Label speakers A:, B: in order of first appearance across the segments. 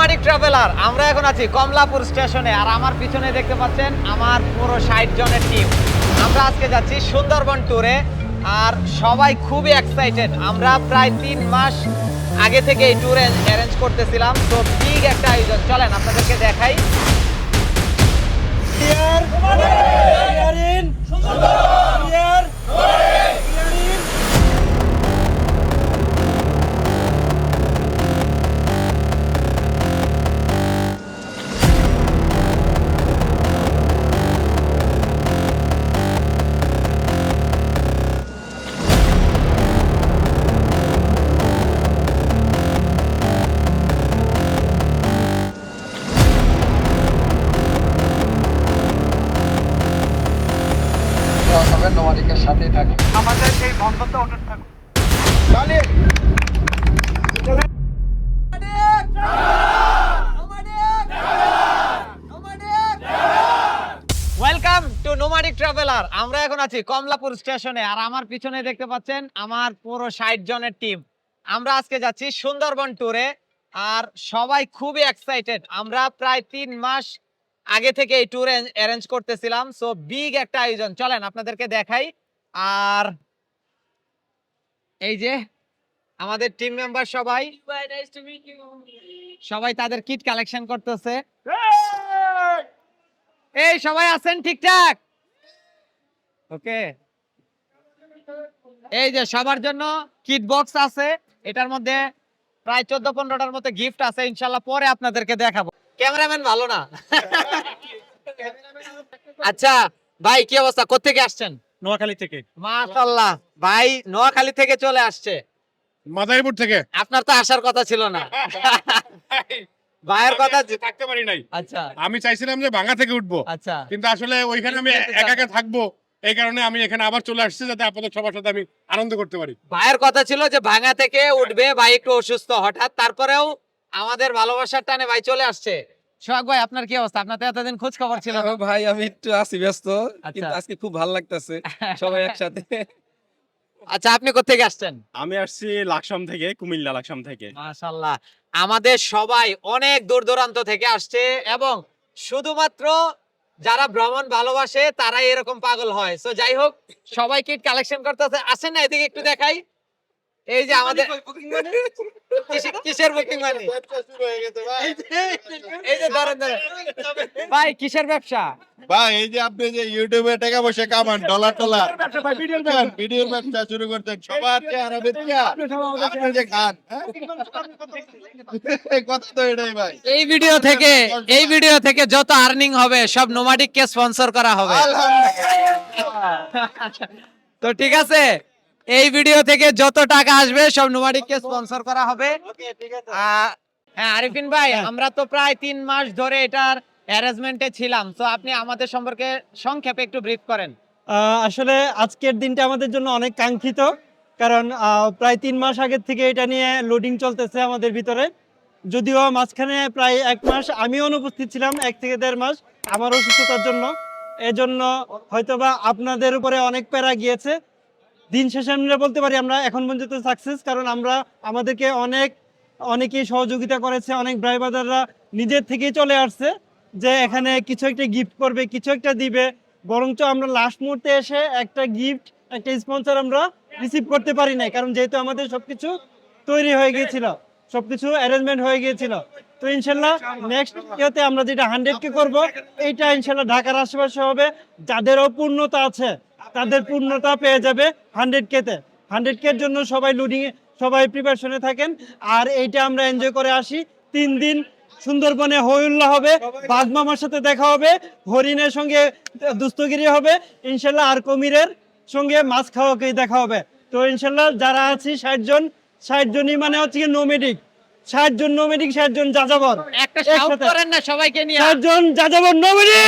A: Nomadic traveller আমরা এখন আছি কমলাপুর স্টেশনে আর আমার পিছনে দেখতে পাচ্ছেন আমার পুরো 60 জনের টিম। আমরা আজকে যাচ্ছি সুন্দরবন ট্যুরে আর সবাই খুবই এক্সাইটেড। আমরা প্রায় 3 মাস আগে থেকে এই ট্যুর অ্যারেঞ্জ করতেছিলাম, তো বিগ একটা আয়োজন। চলেন আপনাদেরকে দেখাই।
B: নোমাডিকের সাথেই থাকুন,
A: আমাদের এই বন্ধনটা অটুট থাকুক। Welcome to nomadic traveller. আমরা এখন আছি কমলাপুর স্টেশনে আর আমার পিছনে দেখতে পাচ্ছেন আমার পুরো 60 জনের টিম। আমরা আজকে যাচ্ছি সুন্দরবন ট্যুরে আর সবাই খুবই এক্সাইটেড। আমরা প্রায় 3 মাস আগে থেকে এই ট্যুর অ্যারেঞ্জ করতেছিলাম, সো বিগ একটা আয়োজন। চলেন আপনাদেরকে দেখাই। আর এই যে আমাদের টিম মেম্বার সবাই তাদের কিট কালেকশন করতেছে। এই সবাই আছেন ঠিকঠাক? ওকে, এই যে সবার জন্য কিট বক্স আছে, এটার মধ্যে প্রায় 14-15টার মতো গিফট আছে। ইনশাল্লাহ পরে আপনাদেরকে দেখাবো। ক্যামেরাম্যান ভালো না? আচ্ছা ভাই, কি অবস্থা? কোত্থেকে আসছেন?
C: নোয়াখালী থেকে।
A: মাশাআল্লাহ, ভাই নোয়াখালী থেকে চলে আসছে।
C: মাদারীপুর থেকে।
A: আপনার তো আসার কথা ছিল না। ভাইয়ের কথা
C: থাকতে পারি নাই।
A: আচ্ছা
C: আমি চাইছিলাম যে ভাঙা থেকে উঠবো,
A: আচ্ছা,
C: কিন্তু আসলে ওইখানে আমি একা একা থাকবো, এই কারণে আমি এখানে আবার চলে আসছি যাতে আপনাদের সবার সাথে আমি আনন্দ করতে পারি।
A: ভাইয়ের কথা ছিল যে ভাঙা থেকে উঠবে, ভাই একটু অসুস্থ হঠাৎ, তারপরেও আমাদের ভালোবাসার টানে ভাই চলে আসছে। সোহাগ ভাই, আপনার কি অবস্থা? আপনার তো এতদিন খোঁজ খবর ছিল না।
D: ভাই আমি একটু আছি ব্যস্ত,
A: আচ্ছা।
D: কিন্তু আজকে খুব ভালো লাগতেছে সবাই একসাথে।
A: আচ্ছা, আপনি কোত্থেকে আসছেন?
C: আমি আসছি লাকসাম থেকে, কুমিল্লা লাকসাম থেকে।
A: মাশাআল্লাহ, আমাদের সবাই অনেক দূর দূরান্ত থেকে আসছে এবং শুধুমাত্র যারা ভ্রমণ ভালোবাসে তারাই এরকম পাগল হয়। সো যাই হোক, সবাই কিট কালেকশন করতেছে। আসেন না এদিকে একটু দেখাই। এই যে আমাদের কিসের বুকিং মানে? এই যে ধরেন ধরেন ভাই, কিসের ব্যবসা?
E: ভাই এই যে আপনি যে ইউটিউবে টাকা পয়সা কামান, ডলার ডলার ভিডিওর ব্যবসা শুরু করতেন, সবার চেহারা বেচা আপনি যে খান, হ্যাঁ? কথা তো এটাই ভাই।
A: এই ভিডিও থেকে যত আর্নিং হবে সব নোমাডিক কে স্পন্সর করা হবে। তো ঠিক আছে, এই ভিডিও থেকে যত টাকা আসবে সব নোমাডিক কে স্পন্সর করা হবে। হ্যাঁ আরিফিন ভাই, আমরা তো প্রায় 3 মাস ধরে এটার অ্যারেঞ্জমেন্টে ছিলাম, তো আপনি আমাদের সম্পর্কে সংক্ষেপে একটু ব্রিফ করেন।
F: আসলে আজকের দিনটা আমাদের জন্য অনেক কাঙ্ক্ষিত, কারণ প্রায় 3 মাস আগের থেকে এটা নিয়ে লোডিং চলতেছে আমাদের ভিতরে। যদিও মাঝখানে প্রায় 1 মাস আমি অনুপস্থিত ছিলাম, 1 থেকে 1.5 মাস আমার অসুস্থতার জন্য। এজন্য হয়তোবা আপনাদের উপরে অনেক প্যারা গিয়েছে। দিন শেষে আমরা বলতে পারি আমরা এখন পর্যন্ত সাকসেস, কারণ আমরা আমাদেরকে অনেকেই সহযোগিতা করেছে। অনেক ড্রাইভাররা নিজের থেকেই চলে আসছে যে এখানে কিছু একটা গিফট করবে, কিছু একটা দিবে। বরঞ্চ আমরা লাস্ট মুহূর্তে এসে একটা গিফট, একটা স্পন্সর আমরা রিসিভ করতে পারি নাই, কারণ যেহেতু আমাদের সবকিছু তৈরি হয়ে গিয়েছিল, সবকিছু অ্যারেঞ্জমেন্ট হয়ে গিয়েছিল। তো ইনশাল্লাহ নেক্সট ইয়েতে আমরা যেটা 100K করবো, এইটা ইনশাল্লাহ ঢাকার আশেপাশে হবে। যাদেরও পূর্ণতা আছে তাদের পূর্ণতা পেয়ে যাবে 100K-তে। 100K-র জন্য সবাই প্রিপারেশনে থাকেন। আর এইটা আমরা এনজয় করে আসি। 3 দিন সুন্দরবনে হইউল্লাহ হবে, বাঘ মামার সাথে দেখা হবে, হরিণের সঙ্গে দুস্তগিরি হবে ইনশাল্লাহ, আর কুমিরের সঙ্গে মাছ খাওয়াকে দেখা হবে। তো ইনশাল্লাহ যারা আছি 60 জনই মানে হচ্ছে কি নোমেডিক, 60 জন নোমেডিক, 60 জন যাযাবর।
A: একটা শাউট করেন না সবাইকে নিয়ে।
F: 60 জন যাযাবর নোমেডিক।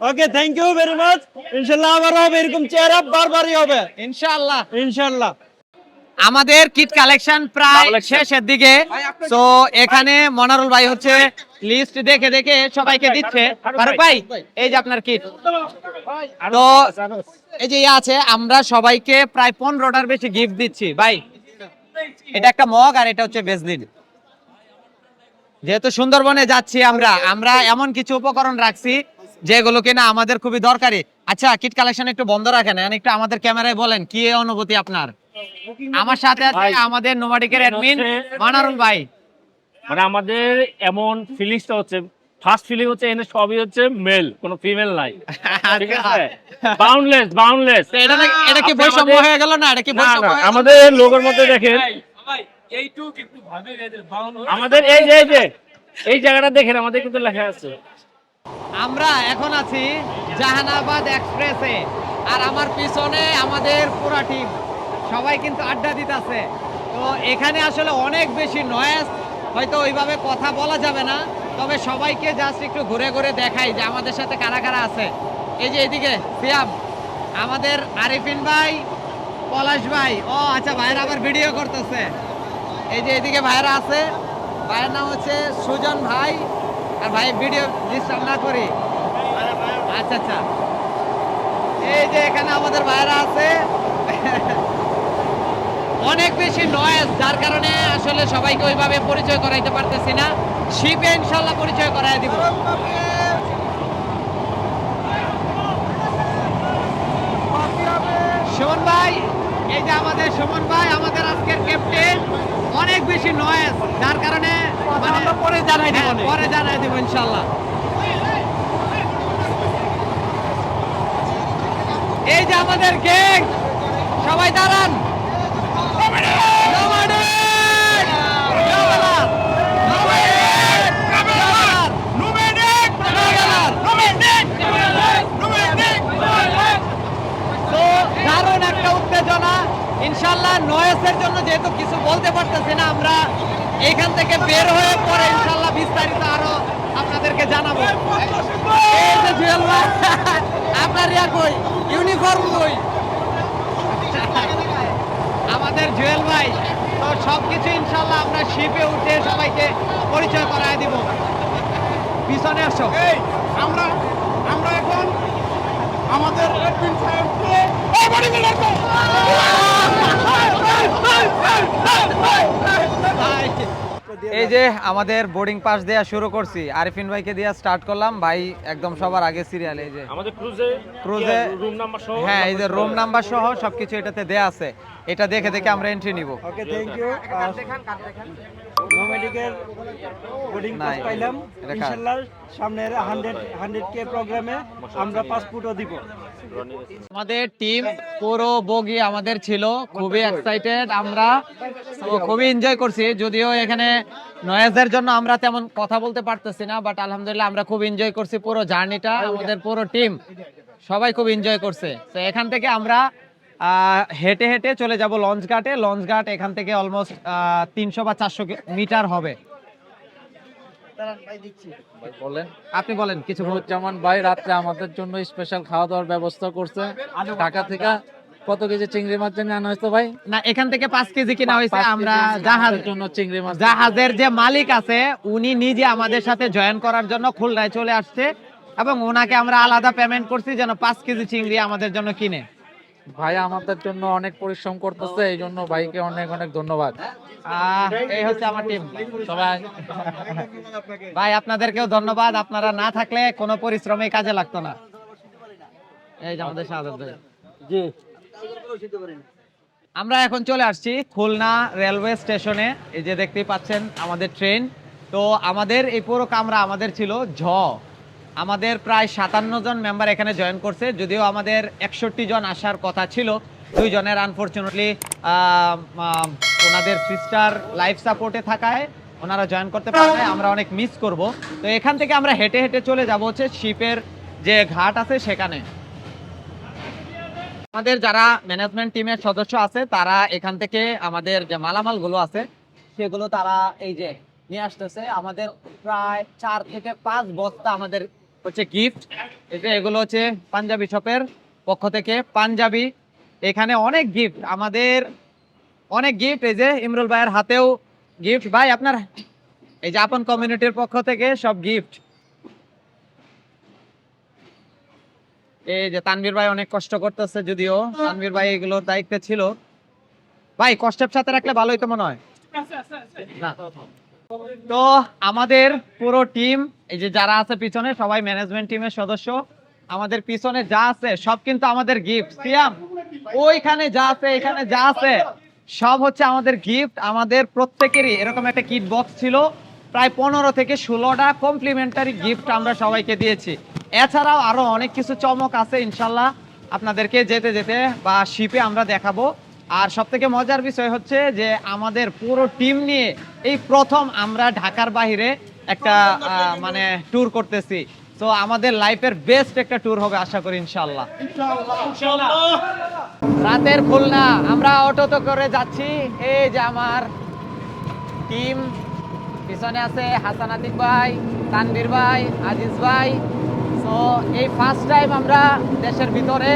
F: ওকে, থ্যাংক ইউ ভেরি মাচ। ইনশাআল্লাহ আবার হবে এরকম চেহারা, বারবারই হবে
A: ইনশাআল্লাহ।
F: ইনশাআল্লাহ।
A: আমাদের কিট কালেকশন প্রায় শেষের দিকে, তো এখানে মনারুল ভাই হচ্ছে লিস্ট দেখে দেখে সবাইকে দিচ্ছে। ফারুক ভাই এই যে আপনার কিট, তো এই যে ইয়ে আছে, আমরা সবাইকে প্রায় 15টার বেশি গিফট দিচ্ছি ভাই। এটা একটা মগ আর এটা হচ্ছে বেজলিন। যেহেতু সুন্দরবনে যাচ্ছি আমরা এমন কিছু উপকরণ রাখছি যেগুলো কিনা আমাদের খুবই দরকারি। আচ্ছা কিট কালেকশন একটু বন্ধ রাখেন, একটু আমাদের ক্যামেরায় বলেন কি অনুভূতি আপনার। আমার সাথে আছে আমাদের নোমাডিকের অ্যাডমিন মনারুল ভাই।
G: মানে আমাদের এমন ফিলিংসটা হচ্ছে, ফার্স্ট ফিলিং হচ্ছে এনে সবই হচ্ছে মেল, কোনো ফিমেল নাই, ঠিক আছে? বাউন্ডলেস।
A: এটা কি বৈষম্য হয়ে গেল না? এটা কি বৈষম্য হয়ে গেল?
G: আমাদের লোগোর মধ্যে দেখেন, আমাদের এই জায়গাটা দেখেন, আমাদের কিন্তু লেখা আছে।
A: আমরা এখন আছি জাহানাবাদ এক্সপ্রেসে, আর আমার পিছনে আমাদের পুরো টিম সবাই কিন্তু আড্ডা দিতেছে। তো এখানে আসলে অনেক বেশি নয়েজ, হয়তো ওইভাবে কথা বলা যাবে না, তবে সবাইকে জাস্ট একটু ঘুরে ঘুরে দেখাই যে আমাদের সাথে কারা কারা আছে। এই যে এদিকে সিয়াম, আমাদের আরিফিন ভাই, পলাশ ভাই, ও আচ্ছা ভাইরা আবার ভিডিও করতেছে। এই যে এদিকে ভাইরা আছে, ভাইয়ের নাম হচ্ছে সুজন ভাই, আর ভাই ভিডিও ডিস্টার্ব না করি। আচ্ছা আচ্ছা, এই যে এখানে আমাদের ভাইরা আছে। অনেক বেশি নয়েজ, যার কারণে আসলে সবাইকে ওইভাবে পরিচয় করাইতে পারতেছি না। শিপে ইনশাল্লাহ পরিচয় করাই দিব। সুমন ভাই, এই যে আমাদের সুমন ভাই, আমাদের আজকের ক্যাপ্টেন। অনেক বেশি নয়েজ, যার কারণে পরে জানাই দিব ইনশাল্লাহ। এই যে আমাদের গ্যাং, সবাই দাঁড়ান। দারুণ একটা উত্তেজনা ইনশাল্লাহ। নয়েজের জন্য যেহেতু কিছু বলতে পারতেছি না, আমরা এখান থেকে বের হয়ে পরে ইনশাল্লাহ বিস্তারিত আরো আপনাদেরকে জানাবো। এই যে জুয়েল ভাই, আপনার ইয়া কই, ইউনিফর্ম কই? আমাদের জুয়েল ভাই। তো সবকিছু ইনশাল্লাহ আমরা শিপে উঠে সবাইকে পরিচয় করায় দিব। পিছনে আসো।
C: আমরা এখন আমাদের অ্যাডমিন সাহেবকে
A: এই যে আমাদের বোর্ডিং পাস দেয়া শুরু করছি, আরিফিন ভাইকে দিয়ে স্টার্ট করলাম। ভাই একদম সবার আগে সিরিয়াল। এই যে
G: আমাদের ক্রুজে
A: রুম নাম্বার সহ, হ্যাঁ এই যে রুম নাম্বার সহ সবকিছু এটাতে দেয়া আছে। এটা দেখে দেখে আমরা এন্ট্রি নিব।
F: ওকে, থ্যাংক ইউ। নোম্যাডিকের বোর্ডিং পাস পাইলাম, ইনশাআল্লাহ সামনের 100K প্রোগ্রামে আমরা পাসপোর্টও দিব।
A: আমাদের টিম পুরো বগি আমাদের ছিল, খুবই এক্সাইটেড আমরা, তো খুবই এনজয় করছি। যদিও এখানে নয়েজের জন্য আমরা তেমন কথা বলতে পারতেছি না, বাট আলহামদুলিল্লাহ আমরা খুব এনজয় করছি পুরো জার্নিটা। আমাদের পুরো টিম সবাই খুব এনজয় করছে। তো এখান থেকে আমরা হেঁটে হেঁটে চলে যাব লঞ্চ ঘাটে। লঞ্চ ঘাট এখান থেকে অলমোস্ট 300 বা 400 মিটার হবে।
B: বলেন।
A: আপনি বলেন কিছু।
B: জামান ভাই রাত্রে আমাদের জন্য স্পেশাল খাওয়া দাওয়ার ব্যবস্থা করছে। ঢাকা থেকে কত কেজি চিংড়ি মাছ জেনে আনা হয়েছে ভাই?
A: না, এখান থেকে 5 কেজি কিনা হয়েছে।
B: 5
A: আমরা
B: কেজি
A: জাহাজের
B: জন্য চিংড়ি মাছ,
A: জাহাজের যে মালিক আছে উনি নিজে আমাদের সাথে জয়েন করার জন্য খুলনায় চলে আসছে, এবং ওনাকে আমরা আলাদা পেমেন্ট করছি যেন 5 কেজি চিংড়ি আমাদের জন্য কিনে।
B: ভাই আমাদের জন্য অনেক পরিশ্রম করতেছে, এই জন্য ভাইকে অনেক অনেক ধন্যবাদ।
A: এই হচ্ছে আমার টিম সবাই। ভাই আপনাদেরকেও ধন্যবাদ, আপনারা না থাকলে কোনো পরিশ্রমে কাজে লাগতো না। এই যে আমাদের শাহাদাত ভাই। জি, আমরা এখন চলে আসছি খুলনা রেলওয়ে স্টেশনে। এই যে দেখতেই পাচ্ছেন আমাদের ট্রেন। তো আমাদের এই পুরো কামরা আমাদের ছিল আমাদের প্রায় 57 জন মেম্বার এখানে জয়েন করছে। যদিও আমাদের 61 জন আসার কথা ছিল, 2 জনের আনফরচুনেটলি ওনাদের সিস্টার লাইফ সাপোর্টে থাকায় ওনারা জয়েন করতে পারে নাই। আমরা অনেক মিস করব। তো এখান থেকে আমরা হেঁটে হেঁটে চলে যাব হচ্ছে শিপের যে ঘাট আছে সেখানে। আমাদের যারা ম্যানেজমেন্ট টিমের সদস্য আছে তারা এখান থেকে আমাদের যে মালামালগুলো আছে সেগুলো তারা এই যে নিয়ে আসতেছে। আমাদের প্রায় 4 থেকে 5 বস্তা আমাদের হচ্ছে গিফট। এগুলো হচ্ছে পাঞ্জাবি শপের পক্ষ থেকে পাঞ্জাবি। এখানে অনেক গিফট, আমাদের অনেক গিফট, এই যে ইমরুল ভাইয়ের হাতেও গিফট। ভাই আপনার এই যে আপন কমিউনিটির পক্ষ থেকে সব গিফট। এই যে তানভীর ভাই অনেক কষ্ট করতেছে, যদিও তানভীর ভাই এগুলোর দায়িত্বে ছিল। ভাই কষ্টের সাথে রাখলে ভালোই তো মনে হয় না? তো আমাদের পুরো টিম, এই যে যারা আছে পিছনে সবাই ম্যানেজমেন্ট টিমের সদস্য, আমাদের পিছনে যা আছে সব কিন্তু আমাদের গিফট। সিয়াম ওইখানে যা আছে, এখানে যা আছে সব হচ্ছে আমাদের গিফট। আমাদের প্রত্যেকেরই এরকম একটা কিট বক্স ছিল, প্রায় 15 থেকে 16টা কমপ্লিমেন্টারি গিফট আমরা সবাইকে দিয়েছি। এছাড়াও আরো অনেক কিছু চমক আছে ইনশাল্লাহ, আপনাদেরকে যেতে যেতে বা শিপে আমরা দেখাবো। আর সব থেকে মজার বিষয় হচ্ছে যে আমাদের পুরো টিম নিয়ে এই প্রথম আমরা ঢাকার বাইরে একটা মানে ট্যুর করতেছি। তো আমাদের লাইফের বেস্ট একটা ট্যুর হবে আশা করি ইনশাল্লাহ। রাতের খুলনা আমরা অটোতে করে যাচ্ছি। এই যে আমার টিম পিছনে আছে, হাসান আতিক ভাই, তানভীর ভাই, আজিজ ভাই। তো এই ফার্স্ট টাইম আমরা দেশের ভিতরে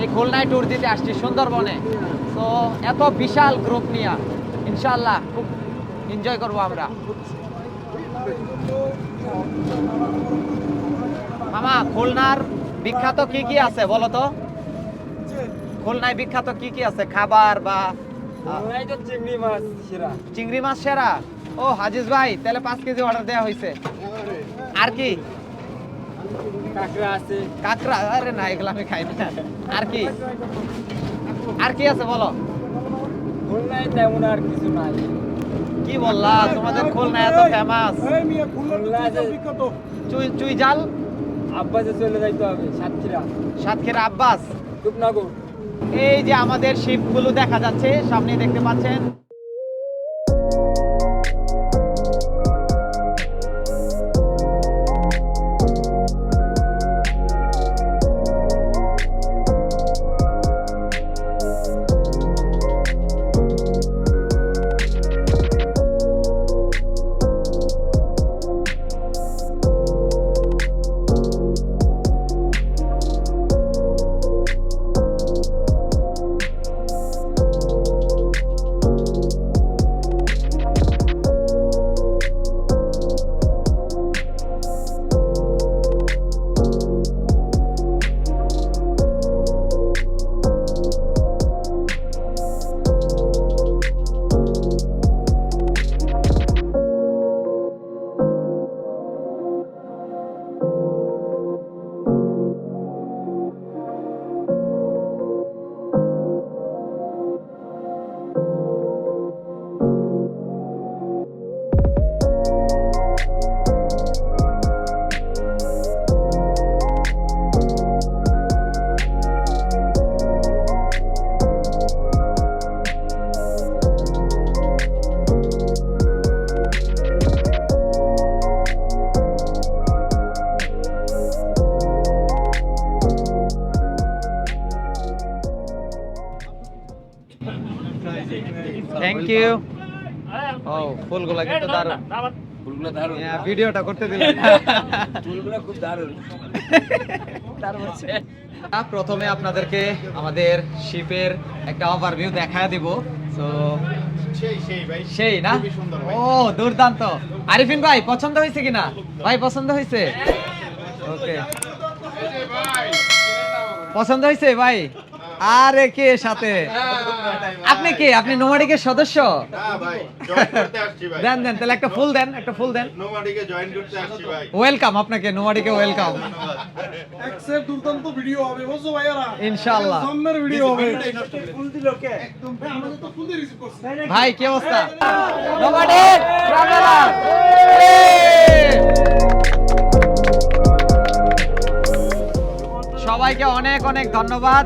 A: এই খুলনায় ট্যুর দিতে আসছি সুন্দরবনে। তো এত বিশাল গ্রুপ নিয়ে ইনশাল্লাহ খুব এনজয় করবো আমরা। মামা খুলনার বিখ্যাত কি কি আছে বলো তো? খুলনায় বিখ্যাত কি কি আছে খাবার বা? চিংড়ি মাছ সেরা। ও হাজিজ ভাই, তাহলে 5 কেজি অর্ডার দেওয়া হয়েছে। আর কি? কাঁকড়া? আরে না, এগুলো আমি খাই না। আর কি? আর কি আছে বলো?
B: তেমন আর কিছু নাই।
A: কি বললা, তোমাদের খুলনা এত ফেমাস? চুই জাল
B: আব্বাসে চলে যাইতে হবে,
A: সাতক্ষীরা আব্বাস।
B: রূপনগর।
A: এই যে আমাদের শিপগুলো দেখা যাচ্ছে সামনে, দেখতে পাচ্ছেন। Thank you. ও ফুলগুলা কিন্তু দারুণ।
B: ফুলগুলো দারুণ।
A: ভিডিওটা করতে দিলেন।
B: ফুলগুলো খুব দারুণ।
A: প্রথমে আপনাদেরকে আমাদের শিপের একটা ওভারভিউ দেখায় দিব। তো সেই না, ও দুর্দান্ত। আরিফিন ভাই পছন্দ হয়েছে কিনা? ভাই পছন্দ হয়েছে? ওকে, পছন্দ হয়েছে ভাই। আরে কে সাথে? আপনি কে? আপনি নোমাডিকের সদস্য? দেন দেন, তাহলে একটা ফুল দেন, একটা ফুল দেন।
E: নোমাডিকে জয়েন করতে আসছি ভাই।
A: ওয়েলকাম আপনাকে, নোমাডিকে ওয়েলকাম।
H: এক্সেপ দুর্দান্ত ভিডিও হবে বুঝছো ভাইয়ারা,
A: ইনশাআল্লাহ
H: সামনের ভিডিও হবে।
F: ফুল দিল কে?
H: আমাদের তো ফুল দিয়ে রিসিভ করছে।
A: ভাই কি অবস্থা? নোমাডিক ট্রাভেলার, সবাইকে অনেক অনেক ধন্যবাদ।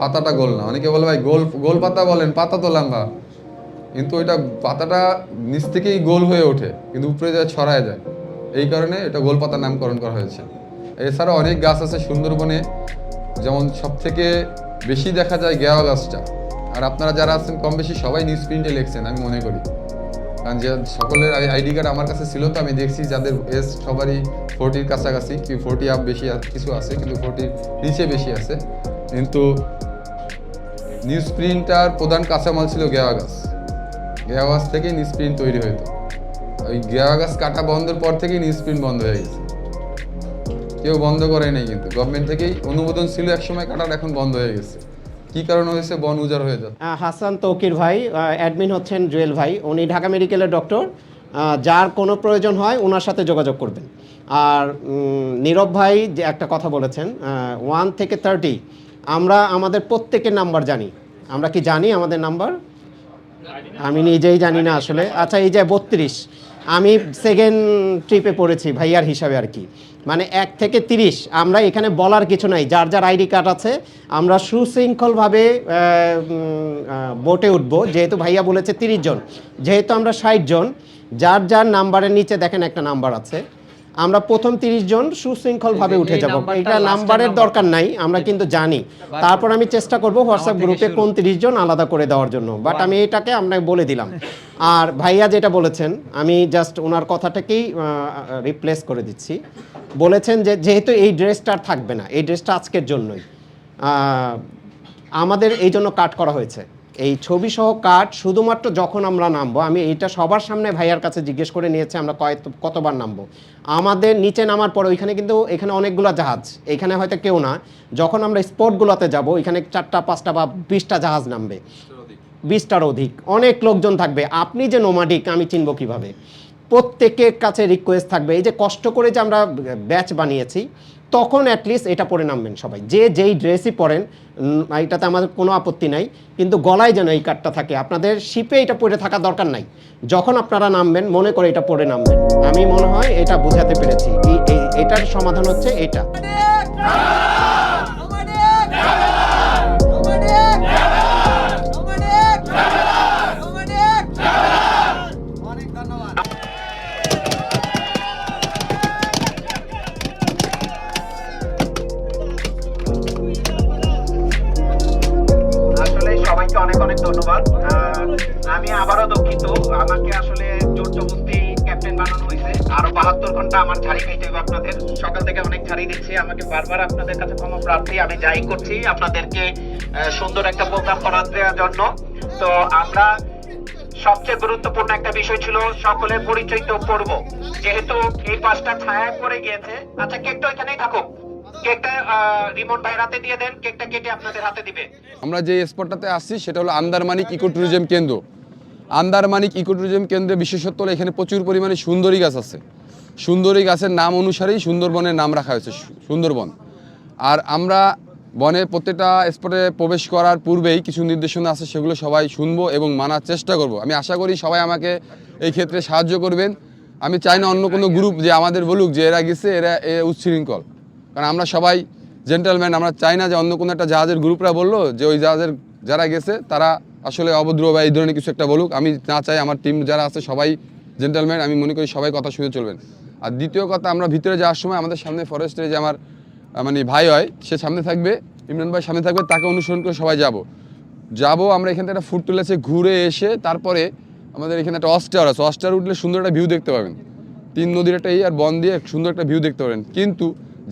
I: পাতাটা গোল না। অনেকে বলে ভাই গোল গোল পাতা বলেন, পাতা তো লম্বা, কিন্তু ওইটা পাতাটা নিচ থেকেই গোল হয়ে ওঠে কিন্তু উপরে যায় ছড়ায় যায়, এই কারণে এটা গোল পাতার নামকরণ করা হয়েছে। এছাড়া অনেক গাছ আছে সুন্দরবনে, যেমন সব থেকে বেশি দেখা যায় গেওয়া গাছটা। আর আপনারা যারা আছেন কম বেশি সবাই নিউজ প্রিন্টে লিখছেন আমি মনে করি, কারণ যে সকলের আইডি কার্ড আমার কাছে ছিল, তো আমি দেখছি যাদের এজ সবারই 40-র কাছাকাছি, কি 40 আপ বেশি কিছু আছে কিন্তু 40-র নিচে বেশি আছে। কিন্তু নিউজ প্রিন্টার প্রধান কাঁচামাল ছিল গেওয়া গাছ। গেওয়া গাছ থেকেই নিউজ প্রিন্ট তৈরি হতো। ওই গেওয়া গাছ কাটা বন্ধের পর থেকেই নিউজ প্রিন্ট বন্ধ হয়ে গেছে, কেউ বন্ধ করে নাই, কিন্তু গভর্নমেন্ট থেকেই অনুমোদন ছিল এক সময় কাটার, এখন বন্ধ হয়ে গেছে। কি কারণে হয়েছে? বন উজাড় হয়ে যাচ্ছে।
J: হাসান তৌকির ভাই, অ্যাডমিন হচ্ছেন জুয়েল ভাই, উনি ঢাকা মেডিকেলের ডক্টর। যার কোনো প্রয়োজন হয় ওনার সাথে যোগাযোগ করবেন। আর নীরব ভাই যে একটা কথা বলেছেন 1 থেকে 30, আমরা আমাদের প্রত্যেকের নাম্বার জানি। আমরা কি জানি আমাদের নাম্বার? আমি নিজেই জানি না আসলে। আচ্ছা, এই যে 32, আমি সেকেন্ড ট্রিপে পড়েছি ভাইয়ার হিসাবে আর কি, মানে 1 থেকে 30 আমরা এখানে বলার কিছু নাই। যার যার আইডি কার্ড আছে আমরা সুশৃঙ্খলভাবে বোটে উঠবো। যেহেতু ভাইয়া বলেছে 30 জন, যেহেতু আমরা 60 জন, যার যার নাম্বারের নিচে দেখেন একটা নাম্বার আছে, আমরা প্রথম 30 জন সুশৃঙ্খলভাবে উঠে যাব। এটা নাম্বারের দরকার নাই, আমরা কিন্তু জানি। তারপর আমি চেষ্টা করব হোয়াটসঅ্যাপ গ্রুপে কোন 30 জন আলাদা করে দেওয়ার জন্য, বাট আমি এটাকে আপনাকে বলে দিলাম। আর ভাইয়া যেটা বলেছেন আমি জাস্ট ওনার কথাটাকেই রিপ্লেস করে দিচ্ছি। বলেছেন যে যেহেতু এই ড্রেসটা আর থাকবে না, এই ড্রেসটা আজকের জন্যই আমাদের এই জন্য কাট করা হয়েছে। এই ছবি সহ কাট শুধুমাত্র যখন আমরা নামবো, আমি এইটা সবার সামনে ভাইয়ার কাছে জিজ্ঞেস করে নিয়েছি আমরা কতবার নামবো। আমাদের নিচে নামার পরে ওইখানে কিন্তু এখানে অনেকগুলো জাহাজ, এখানে হয়তো কেউ না, যখন আমরা স্পটগুলোতে যাব এখানে 4টা 5টা বা 20টা জাহাজ নামবে, 20টার অধিক, অনেক লোকজন থাকবে। আপনি যে নোমাডিক আমি চিনব কিভাবে? প্রত্যেকের কাছে রিকোয়েস্ট থাকবে, এই যে কষ্ট করে যে আমরা ব্যাচ বানিয়েছি, তখন অ্যাটলিস্ট এটা পরে নামবেন সবাই, যে যেই ড্রেসই পরেন, এটাতে আমাদের কোনো আপত্তি নাই, কিন্তু গলায় যেন এই কার্ডটা থাকে। আপনাদের শিপে এটা পরে থাকা দরকার নাই, যখন আপনারা নামবেন মনে করে এটা পরে নামবেন। আমি মনে হয় এটা বোঝাতে পেরেছি। এটার সমাধান হচ্ছে এটা।
K: সবাইকে অনেক অনেক ধন্যবাদ। আমি আবারও দুঃখিত, আমাকে আসলে জোর জবরদস্তি ক্যাপ্টেন বানানো হয়েছে। আরো 72 ঘন্টা আমার ঝাড়ি খাইতে হবে আপনাদের। সকাল থেকে অনেক ঝাড়ি দিচ্ছি, আমাকে বারবার আপনাদের কাছে ক্ষমা প্রার্থী। আমি যাই করছি আপনাদেরকে সুন্দর একটা প্রোগ্রাম করার জন্য। তো আমরা সবচেয়ে গুরুত্বপূর্ণ একটা বিষয় ছিল সকলের পরিচয় তো পড়বো, যেহেতু এই পাঁচটা ছায়া পড়ে গিয়েছে। আচ্ছা, কেকটা ওইখানেই থাকুক, কেকটা রিমোট ভাইয়ের হাতে দিয়ে দেন, কেকটা কেটে আপনাদের হাতে দিবে।
I: আমরা যে স্পটটাতে আসছি সেটা হলো আন্দারমানিক ইকো ট্যুরিজম কেন্দ্র। আন্দারমানিক ইকো ট্যুরিজম কেন্দ্রে বিশেষত্ব হলো এখানে প্রচুর পরিমাণে সুন্দরী গাছ আছে। সুন্দরী গাছের নাম অনুসারেই সুন্দরবনের নাম রাখা হয়েছে সুন্দরবন। আর আমরা বনের প্রত্যেকটা স্পটে প্রবেশ করার পূর্বেই কিছু নির্দেশনা আছে, সেগুলো সবাই শুনবো এবং মানার চেষ্টা করব। আমি আশা করি সবাই আমাকে এই ক্ষেত্রে সাহায্য করবেন। আমি চাই না অন্য কোনো গ্রুপ যে আমাদের বলুক যে এরা গেছে, এরা উচ্ছৃঙ্খল, কারণ আমরা সবাই জেন্টলম্যান। আমরা চাই না যে অন্য কোনো একটা জাহাজের গ্রুপরা বললো যে ওই জাহাজের যারা গেছে তারা আসলে অভদ্র বা এই ধরনের কিছু একটা বলুক। আমি না চাই, আমার টিম যারা আছে সবাই জেন্টলম্যান, আমি মনে করি সবাই কথা শুনে চলবেন। আর দ্বিতীয় কথা, আমরা ভিতরে যাওয়ার সময় আমাদের সামনে ফরেস্টের যে আমার মানে ভাই হয়, সে সামনে থাকবে, ইমরান ভাই সামনে থাকবে, তাকে অনুসরণ করে সবাই যাব। আমরা এখান থেকে একটা ফুড তুলেছে, ঘুরে এসে তারপরে আমাদের এখানে একটা অস্টার আছে, অস্টার উঠলে সুন্দর একটা ভিউ দেখতে পাবেন, 3 নদীর একটা আর বন দিয়ে সুন্দর একটা ভিউ দেখতে পাবেন। কিন্তু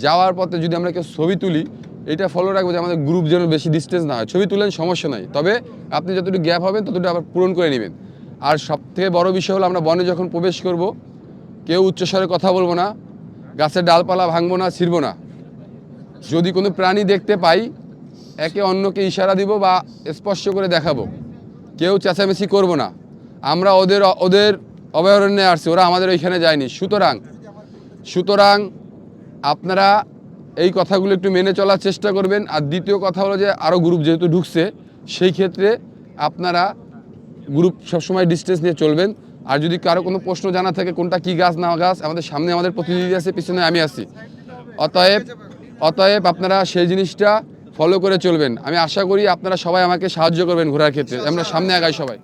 I: যাওয়ার পথে যদি আমরা কেউ ছবি তুলি, এটা ফলো রাখবো যে আমাদের গ্রুপ যেন বেশি ডিস্টেন্স না হয়। ছবি তুলেন সমস্যা নাই, তবে আপনি যতটুকু গ্যাপ হবেন ততটুকু আবার পূরণ করে নেবেন। আর সবথেকে বড় বিষয় হলো আমরা বনে যখন প্রবেশ করব, কেউ উচ্চস্বরে কথা বলবো না, গাছের ডালপালা ভাঙবো না, ছিঁড়বো না। যদি কোনো প্রাণী দেখতে পাই, একে অন্যকে ইশারা দিব বা স্পর্শ করে দেখাবো, কেউ চেঁচামেচি করবো না। আমরা ওদের অভয়ারণ্যে আসছি, ওরা আমাদের ওইখানে যায়নি। সুতরাং আপনারা এই কথাগুলো একটু মেনে চলার চেষ্টা করবেন। আর দ্বিতীয় কথা হলো যে আরও গ্রুপ যেহেতু ঢুকছে, সেই ক্ষেত্রে আপনারা গ্রুপ সবসময় ডিস্টেন্স নিয়ে চলবেন। আর যদি কারো কোনো প্রশ্ন জানা থাকে কোনটা কী গাছ না গাছ, আমাদের সামনে আমাদের প্রতিনিধি আছে, পিছনে আমি আছি। অতএব আপনারা সেই জিনিসটা ফলো করে চলবেন। আমি আশা করি আপনারা সবাই আমাকে সাহায্য করবেন ঘোরার ক্ষেত্রে, আমরা সামনে আগাই সবাই।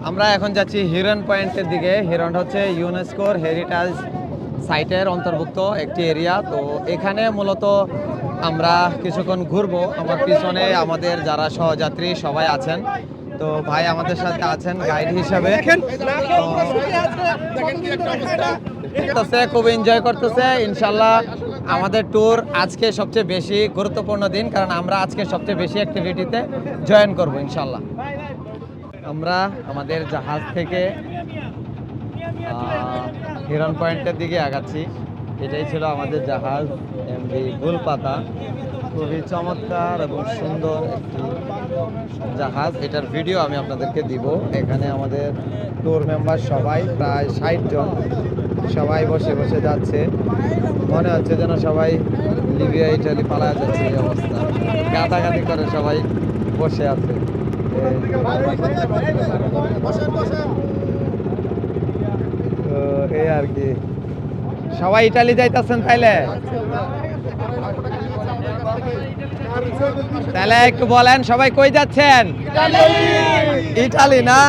A: আমরা এখন যাচ্ছি হিরন পয়েন্টের দিকে। হিরন হচ্ছে ইউনেস্কোর হেরিটেজ সাইটের অন্তর্ভুক্ত একটি এরিয়া। তো এখানে মূলত আমরা কিছুক্ষণ ঘুরবো। আমার পিছনে আমাদের যারা সহযাত্রী সবাই আছেন, তো ভাই আমাদের সাথে আছেন গাইড হিসাবে। খুব এনজয় করতেছে ইনশাল্লাহ। আমাদের ট্যুর আজকে সবচেয়ে বেশি গুরুত্বপূর্ণ দিন, কারণ আমরা আজকে সবচেয়ে বেশি অ্যাক্টিভিটিতে জয়েন করব ইনশাল্লাহ। আমরা আমাদের জাহাজ থেকে হিরন পয়েন্টের দিকে আগাচ্ছি। এটাই ছিল আমাদের জাহাজ এমভি গুলপাতা। খুবই চমৎকার এবং সুন্দর একটি জাহাজ। এটার ভিডিও আমি আপনাদেরকে দিব। এখানে আমাদের ট্যুর মেম্বার সবাই প্রায় 60 জন, সবাই বসে বসে যাচ্ছে। মনে হচ্ছে যেন সবাই লিবিয়া ইটালি পালায়া যাচ্ছে এই অবস্থা। গাদাগাদি করে সবাই বসে আছে। এই আর কি, সবাই ইটালি যাইতেছেন তাইলে? তাহলে একটু বলেন সবাই কই যাচ্ছেন? ইটালি না?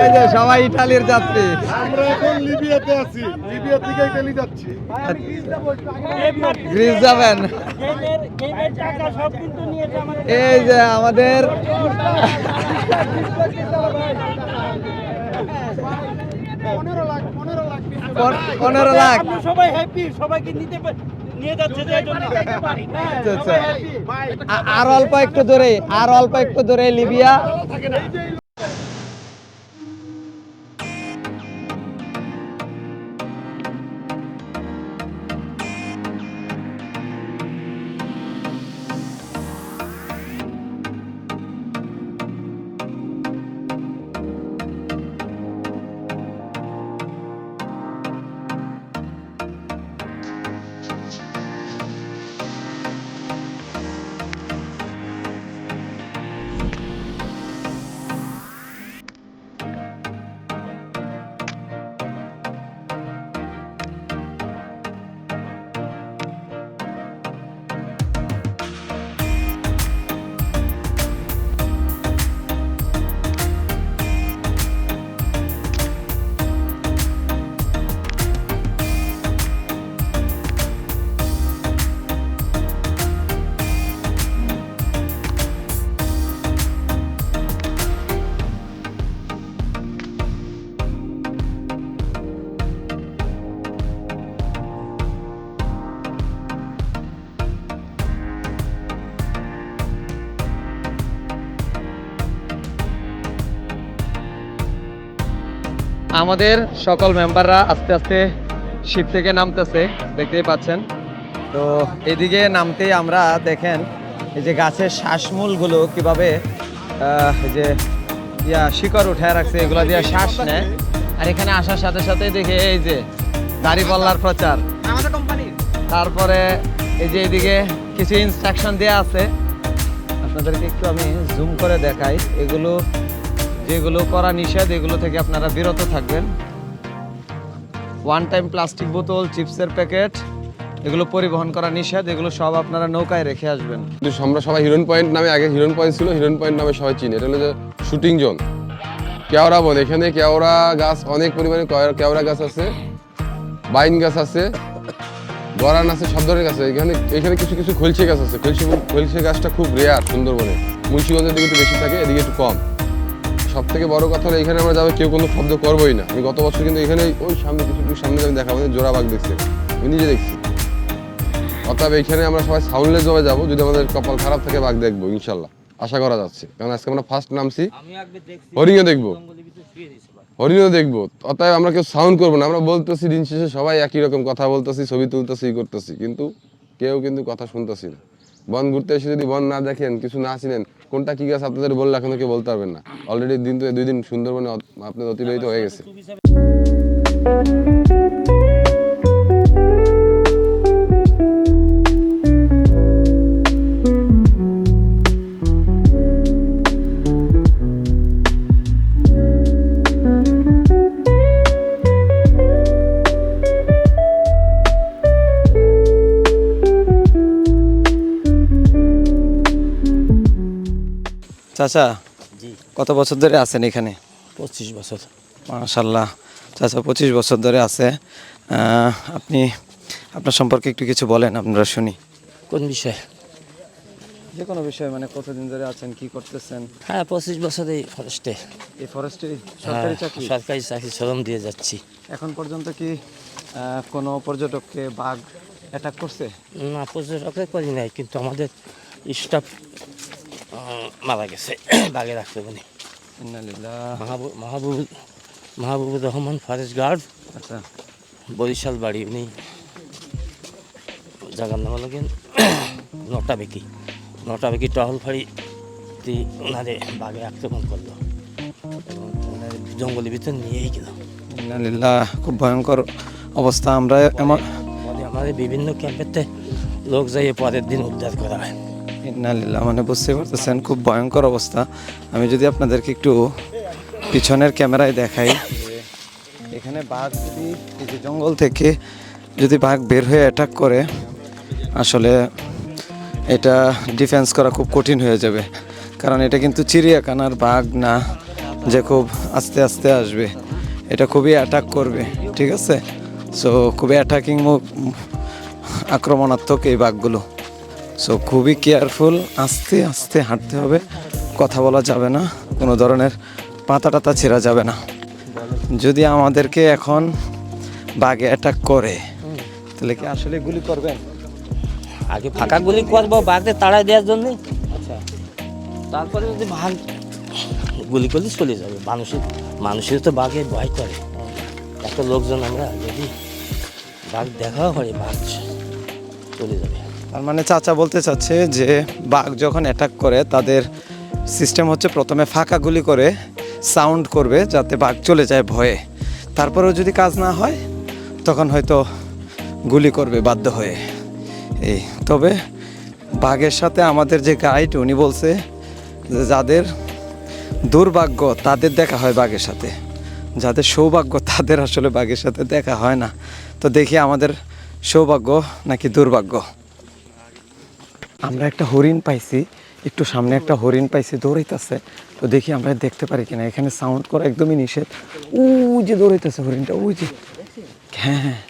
A: এই যে সবাই ইটালির যাত্রী।
H: আমরা এখন লিবিয়াতে আছি, লিবিয়া থেকে ইতালি যাচ্ছি।
A: গ্রিস যাবেন? এই যে আমাদের 15 লাখ
F: সবাই হ্যাপি, সবাইকে নিয়ে যাচ্ছে যে জন্য।
A: আচ্ছা, আর অল্প একটু দূরে, আর অল্প একটু দূরে লিবিয়া। আমাদের সকল মেম্বাররা আস্তে আস্তে শিপ থেকে নামতেছে, দেখতেই পাচ্ছেন। তো এদিকে নামতেই আমরা দেখেন এই যে গাছের শ্বাসমূলগুলো কিভাবে এই যে শিকড় উঠায় রাখছে, এগুলো দিয়ে শ্বাস নেয়। আর এখানে আসার সাথে সাথে দেখে এই যে দাড়িপাল্লার প্রচার, তারপরে এই যে এদিকে কিছু ইনস্ট্রাকশন দেওয়া আছে, আপনাদেরকে একটু আমি জুম করে দেখাই। এগুলো যেগুলো করা নিষেধ, এগুলো থেকে আপনারা বিরত থাকবেন। ওয়ান টাইম প্লাস্টিক বোতল, চিপসের প্যাকেট, এগুলো পরিবহন করা নিষেধ। এগুলো সব আপনারা নৌকায় রেখে আসবেন।
I: আমরা সবাই হিরন পয়েন্ট নামে, আগে হিরন পয়েন্ট ছিল, হিরন পয়েন্ট নামে সবাই চিনি। এটা হলো যে শুটিং জোন, কেওড়া বন। এখানে কেওড়া গাছ অনেক পরিমাণে, কেওড়া গাছ আছে, বাইন গাছ আছে, গরান আছে, সব ধরনের গাছ আছে। এখানে কিছু কিছু খলসে গাছ আছে। খলসে গাছটা খুব রেয়ার সুন্দরবনে। মুন্সিগঞ্জের দিকে একটু বেশি থাকে, এদিকে একটু কম। সব থেকে বড় কথা হলো এখানে আমরা যাবো, কেউ কোনো শব্দ করবোই না। আমি গত বছর কিন্তু এখানে ওই সামনে কিছু সামনে আমি দেখা, আমাদের জোড়া বাঘ দেখছি, আমি নিজে দেখছি। অতএব এখানে আমরা সবাই সাউন্ডলেস ভাবে যাবো। যদি আমাদের কপাল খারাপ থাকে বাঘ দেখবো ইনশাল্লাহ, আশা করা যাচ্ছে। কারণ আজকে আমরা ফার্স্ট নামছি, হরিণও দেখবো, হরিণও দেখবো। অতএব আমরা কেউ সাউন্ড করবো না। আমরা বলতেছি দিন শেষে সবাই একই রকম কথা বলতেছি, ছবি তুলতেছি, করতেছি, কিন্তু কেউ কিন্তু কথা শুনতেছি না। বন ঘুরতে এসে যদি বন না দেখেন, কিছু না চিনেন, কোনটা কি গাছ আপনাদের বললে এখন কেউ বলতে পারবেন না। অলরেডি দিন তো 2 দিন সুন্দরবনে আপনাদের অতিবাহিত হয়ে গেছে।
A: চাচা কত বছর ধরে আছেন এখানে?
B: 25 বছর।
A: মাশাআল্লাহ, চাচা 25 বছর ধরে আছে। আপনি আপনার সম্পর্কে একটু কিছু বলেন, আমরা শুনি।
B: কোন বিষয়?
A: যে কোনো বিষয়, মানে কতদিন ধরে আছেন, কি করতেছেন?
B: হ্যাঁ, 25 বছর এই ফরেস্টে।
A: এই ফরেস্টে সরকারি চাকরি?
B: সরকারি চাকরি শ্রম দিয়ে যাচ্ছি।
A: এখন পর্যন্ত কি কোনো পর্যটককে বাঘ অ্যাটাক করছে?
B: না, পর্যটকের করি নাই, কিন্তু আমাদের স্টাফ মারা গেছে বাঘের আক্রমণে। মাহবুবুর রহমান ফরেস্ট গার্ড,
A: আচ্ছা,
B: বরিশাল বাড়ি। উনি জায়গার নাম লাগেন নটাবেকি টহল ফাঁড়ি ওনারে বাঘে আক্রমণ করলো এবং জঙ্গলের ভিতর নিয়েই গেল।
A: ইন্নালিল্লাহ, খুব ভয়ঙ্কর অবস্থা। আমরা
B: আমাদের বিভিন্ন ক্যাম্পেতে লোক যাইয়ে পরের দিন উদ্ধার করা হয়।
A: ইন্নালিল্লাহ, মানে বুঝতে পারতেছেন খুব ভয়ঙ্কর অবস্থা। আমি যদি আপনাদেরকে একটু পিছনের ক্যামেরায় দেখাই, এখানে বাঘ যদি এই যে জঙ্গল থেকে যদি বাঘ বের হয়ে অ্যাটাক করে, আসলে এটা ডিফেন্স করা খুব কঠিন হয়ে যাবে। কারণ এটা কিন্তু চিড়িয়াখানার বাঘ না যে খুব আস্তে আস্তে আসবে, এটা খুবই অ্যাটাক করবে, ঠিক আছে? সো খুবই অ্যাটাকিং আক্রমণাত্মক এই বাঘগুলো। সো খুবই কেয়ারফুল, আস্তে আস্তে হাঁটতে হবে, কথা বলা যাবে না, কোনো ধরনের পাতা টাতা ছেঁড়া যাবে না। যদি আমাদেরকে এখন বাঘে অ্যাটাক করে, তাহলে কি আসলে গুলি করবেন?
B: আগে ফাঁকা গুলি করবো বাঘে তাড়া দেওয়ার জন্য। আচ্ছা, তারপরে যদি বাঘ গুলি করলে চলে যাবে। মানুষের তো বাঘে ভয় করে, এত লোকজন আমরা যদি বাঘ দেখা হয় বাঘ চলে যাবে।
A: তার মানে চাচা বলতে চাচ্ছে যে বাঘ যখন অ্যাটাক করে তাদের সিস্টেম হচ্ছে প্রথমে ফাঁকা গুলি করে সাউন্ড করবে যাতে বাঘ চলে যায় ভয়ে, তারপরেও যদি কাজ না হয় তখন হয়তো গুলি করবে বাধ্য হয়ে। এই তবে বাঘের সাথে আমাদের যে গাইড উনি বলছে যে যাদের দুর্ভাগ্য তাদের দেখা হয় বাঘের সাথে, যাদের সৌভাগ্য তাদের আসলে বাঘের সাথে দেখা হয় না। তো দেখি আমাদের সৌভাগ্য নাকি দুর্ভাগ্য। আমরা একটা হরিণ পাইছি, একটু সামনে একটা হরিণ পাইছি দৌড়াইতেছে, তো দেখি আমরা দেখতে পারি কিনা। এখানে সাউন্ড করা একদমই নিষেধ। ওই যে দৌড়াইতেছে হরিণটা, ওই যে। হ্যাঁ হ্যাঁ,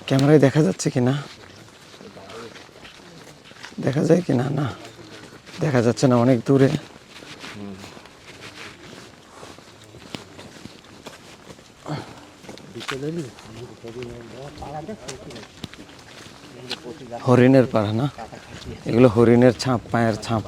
A: ক্যামেরায় দেখা যাচ্ছে কিনা, দেখা যায় কিনা? না, দেখা যাচ্ছে না, অনেক দূরে। হরিণের পাড়া না, এগুলো হরিণের ছাপ, পায়ের ছাপ।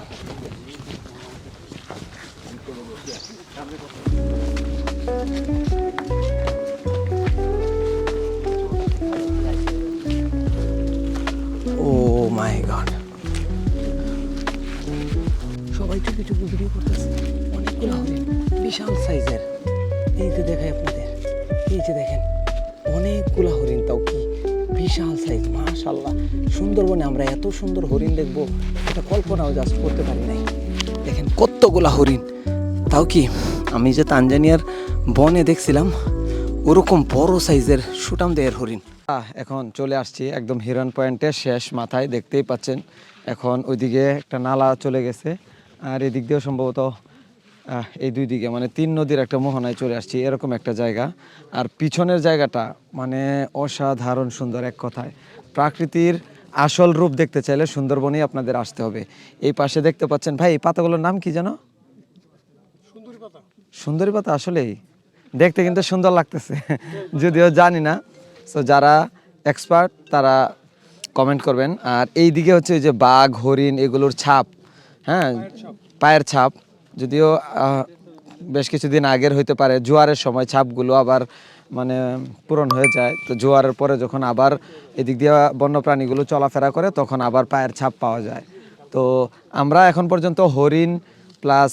A: ও মাই গড, সবাই চুপি চুপি ভিডিও করতেছে। অনেকগুলো হরিণ, বিশাল সাইজের। এই যে দেখাই আপনাদের, এই যে দেখেন অনেকগুলো হরিণ, তাও কি বিশাল সাইজ। মাশাআল্লাহ, সুন্দরবনে আমরা এত সুন্দর হরিণ দেখবো এটা কল্পনাও জাস্ট করতে পারি নাই। দেখেন কতগুলা হরিণ, তাও কি আমি যে তানজানিয়ার বনে দেখছিলাম ওরকম বড় সাইজের সুটাম দেহের হরিণ। এখন চলে আসছি একদম হিরন পয়েন্টের শেষ মাথায়, দেখতেই পাচ্ছেন। এখন ওইদিকে একটা নালা চলে গেছে, আর এদিক দিয়েও সম্ভবত এই দুই দিকে মানে 3 নদীর একটা মোহনায় চলে আসছি, এরকম একটা জায়গা। আর পিছনের জায়গাটা মানে অসাধারণ সুন্দর। এক কথায় প্রকৃতির আসল রূপ দেখতে চাইলে সুন্দরবনেই আপনাদের আসতে হবে। এই পাশে দেখতে পাচ্ছেন ভাই, এই পাতাগুলোর নাম কি জানো? সুন্দরী পাতা। আসলেই দেখতে কিন্তু সুন্দর লাগতেছে, যদিও জানি না। সো যারা এক্সপার্ট তারা কমেন্ট করবেন। আর এই দিকে হচ্ছে যে বাঘ, হরিণ, এগুলোর ছাপ, হ্যাঁ, পায়ের ছাপ। যদিও বেশ কিছুদিন আগের হইতে পারে, জোয়ারের সময় ছাপগুলো আবার
L: মানে পূরণ হয়ে যায়। তো জোয়ারের পরে যখন আবার এদিক দিয়ে বন্যপ্রাণীগুলো চলাফেরা করে তখন আবার পায়ের ছাপ পাওয়া যায়। তো আমরা এখন পর্যন্ত হরিণ প্লাস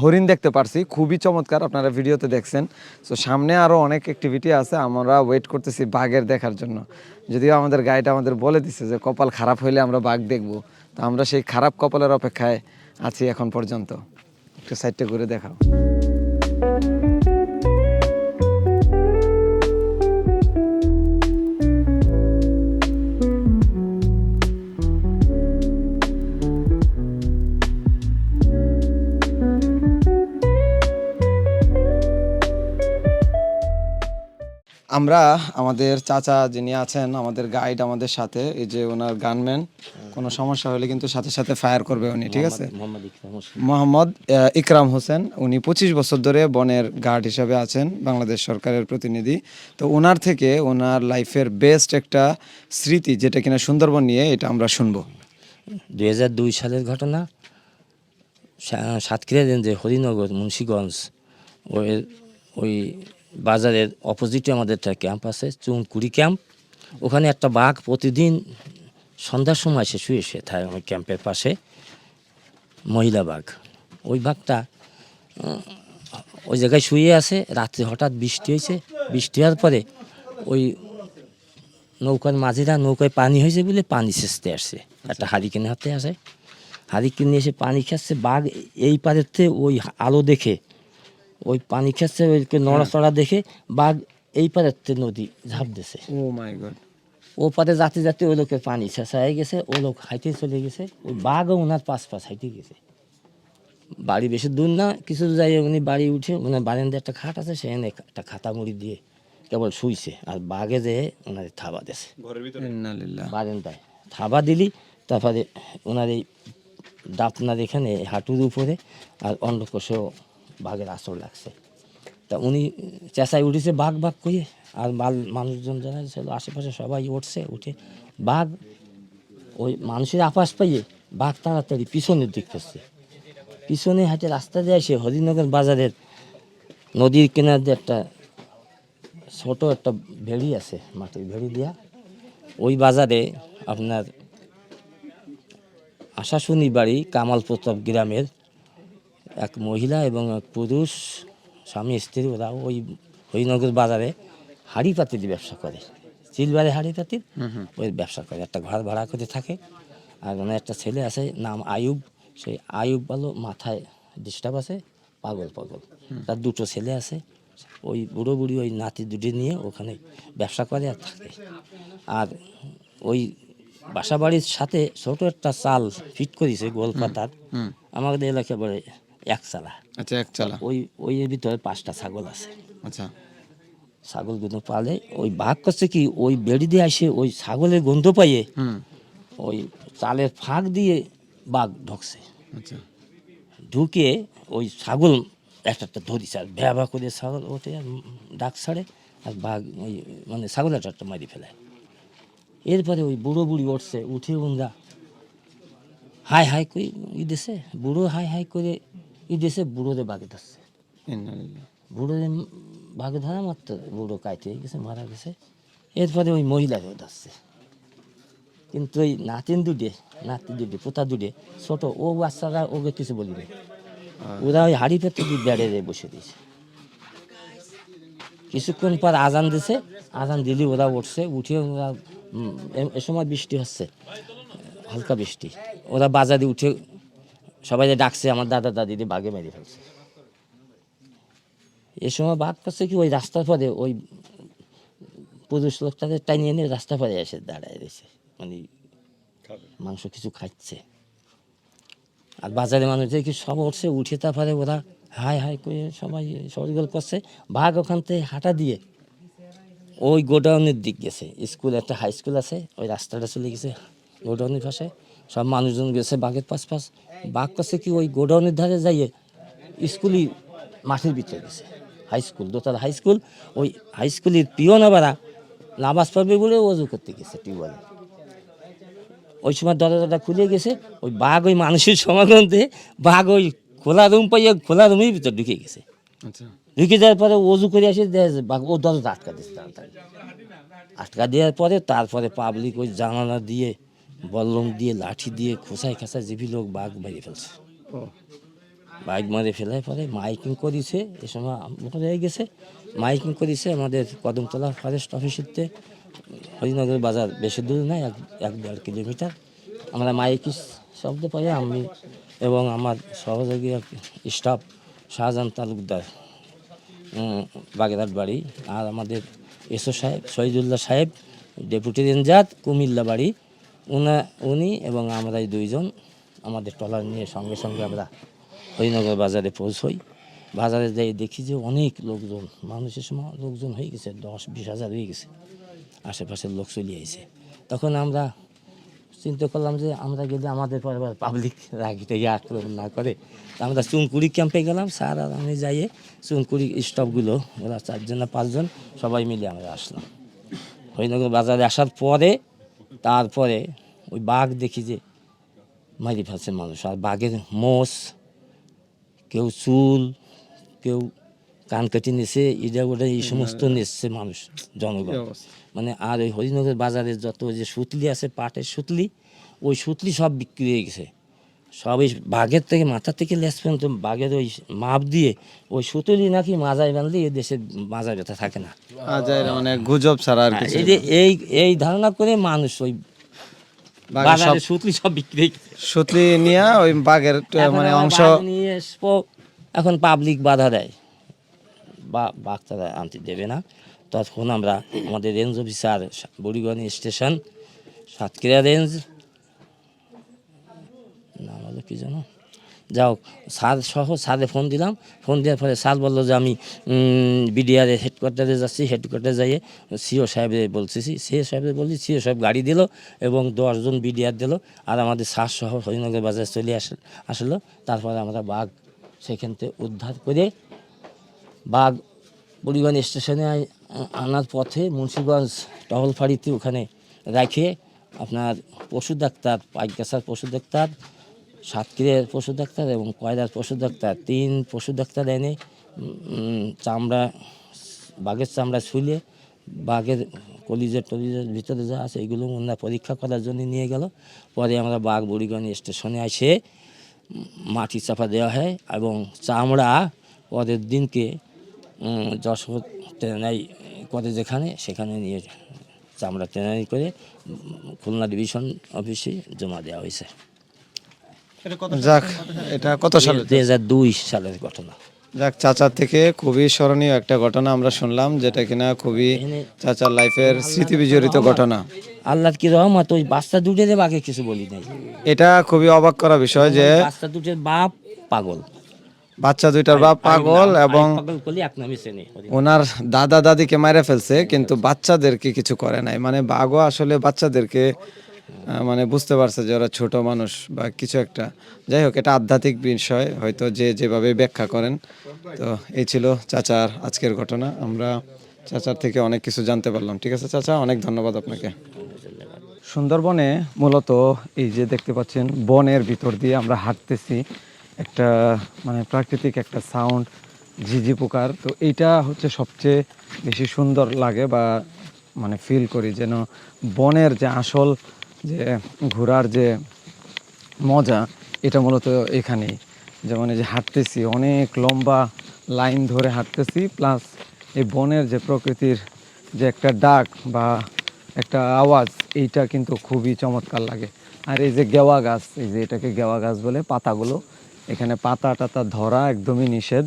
L: হরিণ দেখতে পারছি, খুবই চমৎকার, আপনারা ভিডিওতে দেখছেন। তো সামনে আরও অনেক অ্যাক্টিভিটি আছে, আমরা ওয়েট করতেছি বাঘের দেখার জন্য। যদিও আমাদের গাইড আমাদের বলে দিছে যে কপাল খারাপ হইলে আমরা বাঘ দেখব, তো আমরা সেই খারাপ কপালের অপেক্ষায় আছি এখন পর্যন্ত। একটু সাইডটা ঘুরে দেখাও। আমরা আমাদের চাচা যিনি আছেন, আমাদের গাইড আমাদের সাথে, এই যে ওনার গানম্যান, কোনো সমস্যা হলে কিন্তু সাথে সাথে ফায়ার করবে উনি, ঠিক আছে? মোহাম্মদ ইকরাম হোসেন, উনি 25 বছর ধরে বনের গার্ড হিসাবে আছেন, বাংলাদেশ সরকারের প্রতিনিধি। তো ওনার থেকে ওনার লাইফের বেস্ট একটা স্মৃতি যেটা কিনা সুন্দরবন নিয়ে, এটা আমরা শুনবো।
B: 2002 সালের ঘটনা। সাতক্ষীরা রেঞ্জে হরিনগর মুন্সিগঞ্জ ওই বাজারের অপোজিটে আমাদের একটা ক্যাম্প আছে, চুনকুড়ি ক্যাম্প। ওখানে একটা বাঘ প্রতিদিন সন্ধ্যার সময় এসে শুয়ে থাকে ওই ক্যাম্পের পাশে, মহিলা বাঘ। ওই বাঘটা ওই জায়গায় শুয়ে আছে। রাত্রে হঠাৎ বৃষ্টি হয়েছে, বৃষ্টি হওয়ার পরে ওই নৌকার মাঝিরা নৌকায় পানি হয়েছে বলে পানি সেচতে আসছে, একটা হারিকেন হাতে আসে, হারিকেন নিয়ে এসে পানি খাচ্ছে। বাঘ এই পারেতে ওই আলো দেখে, ওই পানি খাচ্ছে, ওইকে নড়াচড়া দেখে বাঘ এই পারের নদী ঝাঁপ দিছে।
L: ও মাই গড!
B: ও পারে যাতে যাতে ওই লোকের পানি ছেঁচা গেছে, ও লোক হাইটে চলে গেছে। ওই বাঘও ওনার পাশ হাইটে গেছে। বাড়ি বেশি দূর না, কিছু যাই উনি বাড়ি উঠে, মানে বারান্দায় একটা খাট আছে, সেখানে একটা খাতা মুড়ি দিয়ে কেবল শুইছে। আর বাঘে যেয়ে ওনার থাবা দিয়েছে বারান্দায়। থাবা দিলি তারপরে ওনার এই ডাপনার এখানে হাঁটুর উপরে আর অন্ডকোষেও বাঘের আঁচড় লাগছে। তা উনি চেঁচাই উঠেছে বাঘ বাঘ করে, আর মানুষজন যারা ছিল আশেপাশে সবাই উঠছে, উঠে বাঘ ওই মানুষের আপাস পাইয়ে বাঘ তাড়াতাড়ি পিছনের দিক করছে। পিছনে হাঁটে রাস্তা দিয়ে এসে হরিনগর বাজারের নদীর কিনার দিয়ে একটা ছোট একটা ভেড়ি আছে, মাটির ভেড়ি দিয়া, ওই বাজারে আপনার আশাশুনি বাড়ি কামাল প্রতাপ গ্রামের এক মহিলা এবং এক পুরুষ স্বামী স্ত্রী, ওরা ওই হরিনগর বাজারে হাঁড়ি পাতিল ব্যবসা করে, চিলবারে হাঁড়ি পাতিল ওই ব্যবসা করে, একটা ঘর ভাড়া করে থাকে। আর ওনার একটা ছেলে আছে নাম আয়ুব, সেই আয়ুব বলো মাথায় ডিস্টার্ব আছে, পাগল। তার দুটো ছেলে আছে, ওই বুড়ো বুড়ি ওই নাতি দুটি নিয়ে ওখানে ব্যবসা করে আর থাকে। আর ওই বাসা বাড়ির সাথে ছোট একটা চাল ফিট করেছে গোলপাতার, আমাদের এলাকায় বলে একচালা।
L: আচ্ছা, একচালা।
B: ওই এর ভিতরে 5টা ছাগল আছে।
L: আচ্ছা,
B: ছাগলগুলো পালে ওই বাঘ করছে কি, ওই বেড়ি দিয়ে আসে ওই ছাগলের গন্ধ পাইয়ে ওই চালের ফাঁক দিয়ে বাঘ ঢুকছে।
L: আচ্ছা,
B: ঢুকে ওই ছাগল একটা ধরিছে, আর ভ্যা করে ছাগল ওঠে আর ডাক ছাড়ে, আর বাঘ ওই মানে ছাগল একটা মারি ফেলায়। এরপরে ওই বুড়ো বুড়ি উঠছে, উঠে ওনরা হাই হাই করে দেশে, বুড়ো হাই হাই করে দেশে, বুড়োরে বাঘে ধরছে। বুড়োরে বাঘে ধরা মাত্র বুড়ো কাইতে গেছে, মারা গেছে। এরপরে ওই মহিলাকেও ধরছে, কিন্তু ওই নাতি দুটে পোতা দুটে ছোট, ও বাচ্চারা ওকে কিছু বলিনি, ওরা ওই হাড়ি পেতে দিয়ে বেড়ে বসে দিয়েছে। কিছুক্ষণ পর আজান দিছে, আজান দিলি ওরা উঠছে, উঠে ওরা এ সময় বৃষ্টি হচ্ছে, হালকা বৃষ্টি, ওরা বাজারে উঠে সবাই ডাকছে, আমার দাদা দাদিদের বাঘে মেরে ফেলছে। এ সময় বাঘ করছে কি, ওই রাস্তার পরে ওই পুরুষ লোকটাকে টাইনিয়ে এনে রাস্তার পরে এসে দাঁড়ায় রয়েছে, মানে মাংস কিছু খাচ্ছে। আর বাজারে মানুষ দেখি সব উঠছে, উঠে তারপরে ওরা হাই হাই করে সবাই সরগোল করছে। বাঘ ওখান থেকে হাঁটা দিয়ে ওই গোডাউনের দিক গেছে, স্কুল একটা হাই স্কুল আছে, ওই রাস্তাটা চলে গেছে গোডাউনের পাশে, সব মানুষজন গেছে বাঘের পাশ। বাঘ করছে কি, ওই গোডাউনের ধারে যাইয়ে স্কুলই মাঠের ভিতরে গেছে, হাই স্কুল, দোতলা হাই স্কুল। ওই হাই স্কুলের পিওন আবার নামাজ পড়বে বলে ওযু করতে গেছে টিউবওয়েলে। ওই সময় দরজাটা খুলে গেছে, ওই বাঘ ওই মানুষের সমাগম দিয়ে বাঘ ওই খোলা রুম পাইয়া খোলা রুমের ভিতর ঢুকে গেছে।
I: আচ্ছা
B: ঢুকে যাওয়ার পরে ওজু করে আসে বাঘ ও দরজা আটকা দিচ্ছে তাড়াতাড়ি। আটকা দেওয়ার পরে তারপরে পাবলিক ওই জানালা দিয়ে বল্লম দিয়ে লাঠি দিয়ে খোঁচায় খাঁচায় জিপি লোক বাঘ মেরে ফেলছে। বাইক মারে ফেলার পরে মাইকিং করেছে, এ সময় হয়ে গেছে মাইকিং করেছে আমাদের কদমতলা ফরেস্ট অফিসেরতে, হরিনগর বাজার বেশি দূর নয়, 1-1.5 কিলোমিটার। আমরা মাইক শব্দ পাই, আমি এবং আমার সহযোগী স্টাফ শাহজাহান তালুকদার বাগেরহাট বাড়ি, আর আমাদের এসও সাহেব শহীদুল্লাহ সাহেব ডেপুটি রেঞ্জার কুমিল্লা বাড়ি, উনি এবং আমরা এই দুইজন আমাদের ট্রলার নিয়ে সঙ্গে সঙ্গে আমরা হরিনগর বাজারে পৌঁছই। বাজারে যাই দেখি যে অনেক লোকজন, মানুষের সময় লোকজন হয়ে গেছে, 10-20 হাজার হয়ে গেছে, আশেপাশের লোক চলে আইছে। তখন আমরা চিন্তা করলাম যে আমরা গেলে আমাদের পরে পাবলিক রাগিতে আক্রমণ না করে, আমরা চুনকুড়ি ক্যাম্পে গেলাম। স্যার আর আমি যাইয়ে চুনকুড়ি স্টাফগুলো ওরা 4জন না 5জন সবাই মিলে আমরা আসলাম হরিনগর বাজারে। আসার পরে তারপরে ওই বাঘ দেখি যে মারি ফেলছে মানুষ, আর বাঘের মোষ, কেউ চুল, কেউ কান কেটে নিছে, এটা ওটা এই সমস্ত নিচ্ছে মানুষ, জনগণ মানে। আর ওই হরিনগর বাজারে যত যে সুতলি আছে, পাটের সুতলি, ওই সুতলি সব বিক্রি হয়ে গেছে সব। এই বাঘের থেকে মাথা থেকে লেজ পর্যন্ত বাঘের ওই মাপ দিয়ে ওই সুতলি নাকি মাজায় বাঁধলে এই দেশে মাজায় ব্যথা থাকে না,
L: মানে গুজব ছাড়া আর কিছু।
B: এই যে এই ধারণা করে মানুষ ওই বাজারে সুতলি সব বিক্রি হয়ে গেছে।
L: সুতলি নিয়ে ওই বাঘের মানে অংশ
B: নিয়ে এখন পাবলিক বাধা দেয়, বাঘ তারা আনতে দেবে না। তখন আমরা আমাদের range officer Buriganj station Satkhira range, নাম হলো কি জানো, যাও স্যার সহ স্যারে ফোন দিলাম। ফোন দেওয়ার পরে স্যার বললো যে আমি বিডিআরের হেডকোয়ার্টারে যাচ্ছি, হেডকোয়ার্টারে যাইয়ে সিও সাহেবের বলতেছি। সিও সাহেবের বলছি, সিও সাহেব গাড়ি দিল এবং 10 জন বিডিআর দিল, আর আমাদের স্যার সহ হরিনগর বাজারে চলে আসলো। তারপরে আমরা বাঘ সেখান থেকে উদ্ধার করে বাঘ বুড়িগঞ্জ স্টেশনে আনার পথে মুন্সিগঞ্জ টহল ফাঁড়িতে ওখানে রাখে আপনার পশু ডাক্তার, পাইকগাছার পশু ডাক্তার, সাতক্ষীরার পশু ডাক্তার এবং কয়লার পশু ডাক্তার, 3 পশু ডাক্তার এনে চামড়া, বাঘের চামড়া ছুলে বাঘের কলিজের ভিতরে যা আছে এগুলো ওনারা পরীক্ষা করার জন্য নিয়ে গেল। পরে আমরা বাঘ বুড়িগঞ্জ স্টেশনে এসে মাটি চাপা দেওয়া হয় এবং চামড়া পরের দিনকে যশোর ট্রেনারি করে যেখানে, সেখানে নিয়ে চামড়া ট্রেনারি করে খুলনা ডিভিশন অফিসে জমা দেওয়া হয়েছে।
L: যাক, এটা কত সালে?
B: 2002 সালের ঘটনা।
L: যাক, চাচার থেকে খুবই স্মরণীয় একটা ঘটনা আমরা শুনলাম, যেটা কিনা খুবই চাচার লাইফের স্মৃতি বিজড়িত ঘটনা।
B: আল্লাহর কি রহমত, ওই বাচ্চা দুটের বাঘে কিছু বলি নাই।
L: এটা খুবই অবাক করা বিষয় যে
B: বাচ্চা দুটের বাপ পাগল,
L: বাচ্চা দুইটার বাপ পাগল এবং ওনার দাদা দাদিকে মারে ফেলছে, কিন্তু বাচ্চাদেরকে কিছু করে নাই। মানে বাঘও আসলে বাচ্চাদেরকে মানে বুঝতে পারছে যে ওরা ছোট মানুষ বা কিছু একটা। যাই হোক, এটা আধ্যাত্মিক বিষয়, হয়তো যে যেভাবে ব্যাখ্যা করেন। তো এই ছিল চাচার আজকের ঘটনা। আমরা চাচার থেকে অনেক কিছু জানতে পারলাম। ঠিক আছে চাচা, অনেক ধন্যবাদ আপনাকে। সুন্দরবনে মূলত এই যে দেখতে পাচ্ছেন, বনের ভিতর দিয়ে আমরা হাঁটতেছি, একটা মানে প্রাকৃতিক একটা সাউন্ড, ঝিঝি পোকার। তো এইটা হচ্ছে সবচেয়ে বেশি সুন্দর লাগে বা মানে ফিল করি যেন বনের যে আসল যে ঘোরার যে মজা, এটা মূলত এখানেই। যেমন এই যে হাঁটতেছি, অনেক লম্বা লাইন ধরে হাঁটতেছি, প্লাস এই বনের যে প্রকৃতির যে একটা ডাক বা একটা আওয়াজ, এইটা কিন্তু খুবই চমৎকার লাগে। আর এই যে গেওয়া গাছ, এই যে এটাকে গেওয়া গাছ বলে, পাতাগুলো এখানে পাতা টাতা ধরা একদমই নিষেধ।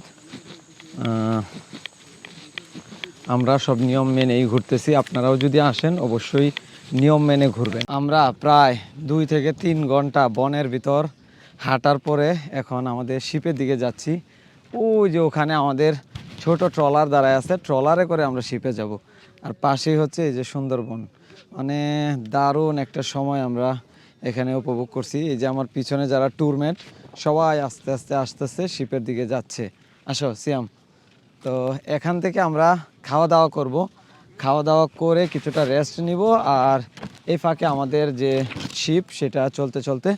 L: আমরা সব নিয়ম মেনেই ঘুরতেছি, আপনারাও যদি আসেন অবশ্যই নিয়ম মেনে ঘুরবেন। আমরা প্রায় 2 থেকে 3 ঘন্টা বনের ভিতর হাঁটার পরে এখন আমাদের শিপের দিকে যাচ্ছি। ওই যে ওখানে আমাদের ছোট ট্রলার দাঁড়ায় আছে, ট্রলারে করে আমরা শিপে যাব। আর পাশেই হচ্ছে এই যে সুন্দরবন। মানে দারুণ একটা সময় আমরা এখানে উপভোগ করছি। এই যে আমার পিছনে যারা ট্যুরমেট, সবাই আস্তে আস্তে আসতেছে শিপের দিকে যাচ্ছে। আসো সিয়াম। তো এখান থেকে আমরা খাওয়া দাওয়া করব, খাওয়া দাওয়া করে কিছুটা রেস্ট নিব। আর এই ফাঁকে আমাদের যে শিপ, সেটা চলতে চলতে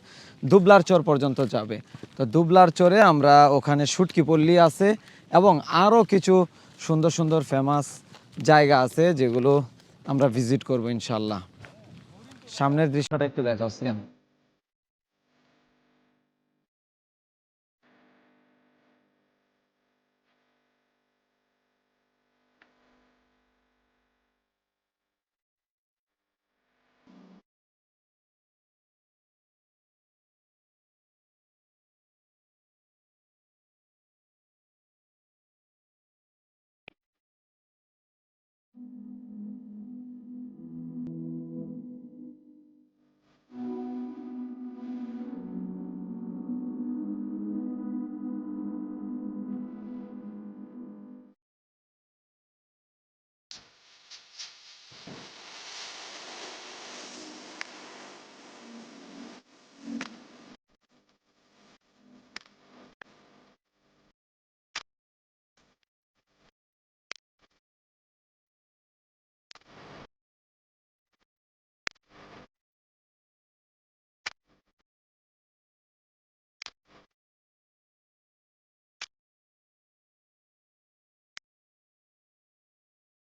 L: দুবলার চর পর্যন্ত যাবে। তো দুবলার চরে আমরা ওখানে শুটকি পল্লী আছে, এবং আরও কিছু সুন্দর সুন্দর ফেমাস জায়গা আছে যেগুলো আমরা ভিজিট করব ইনশাল্লাহ। সামনের দৃশ্যটা একটু দেখাচ্ছি।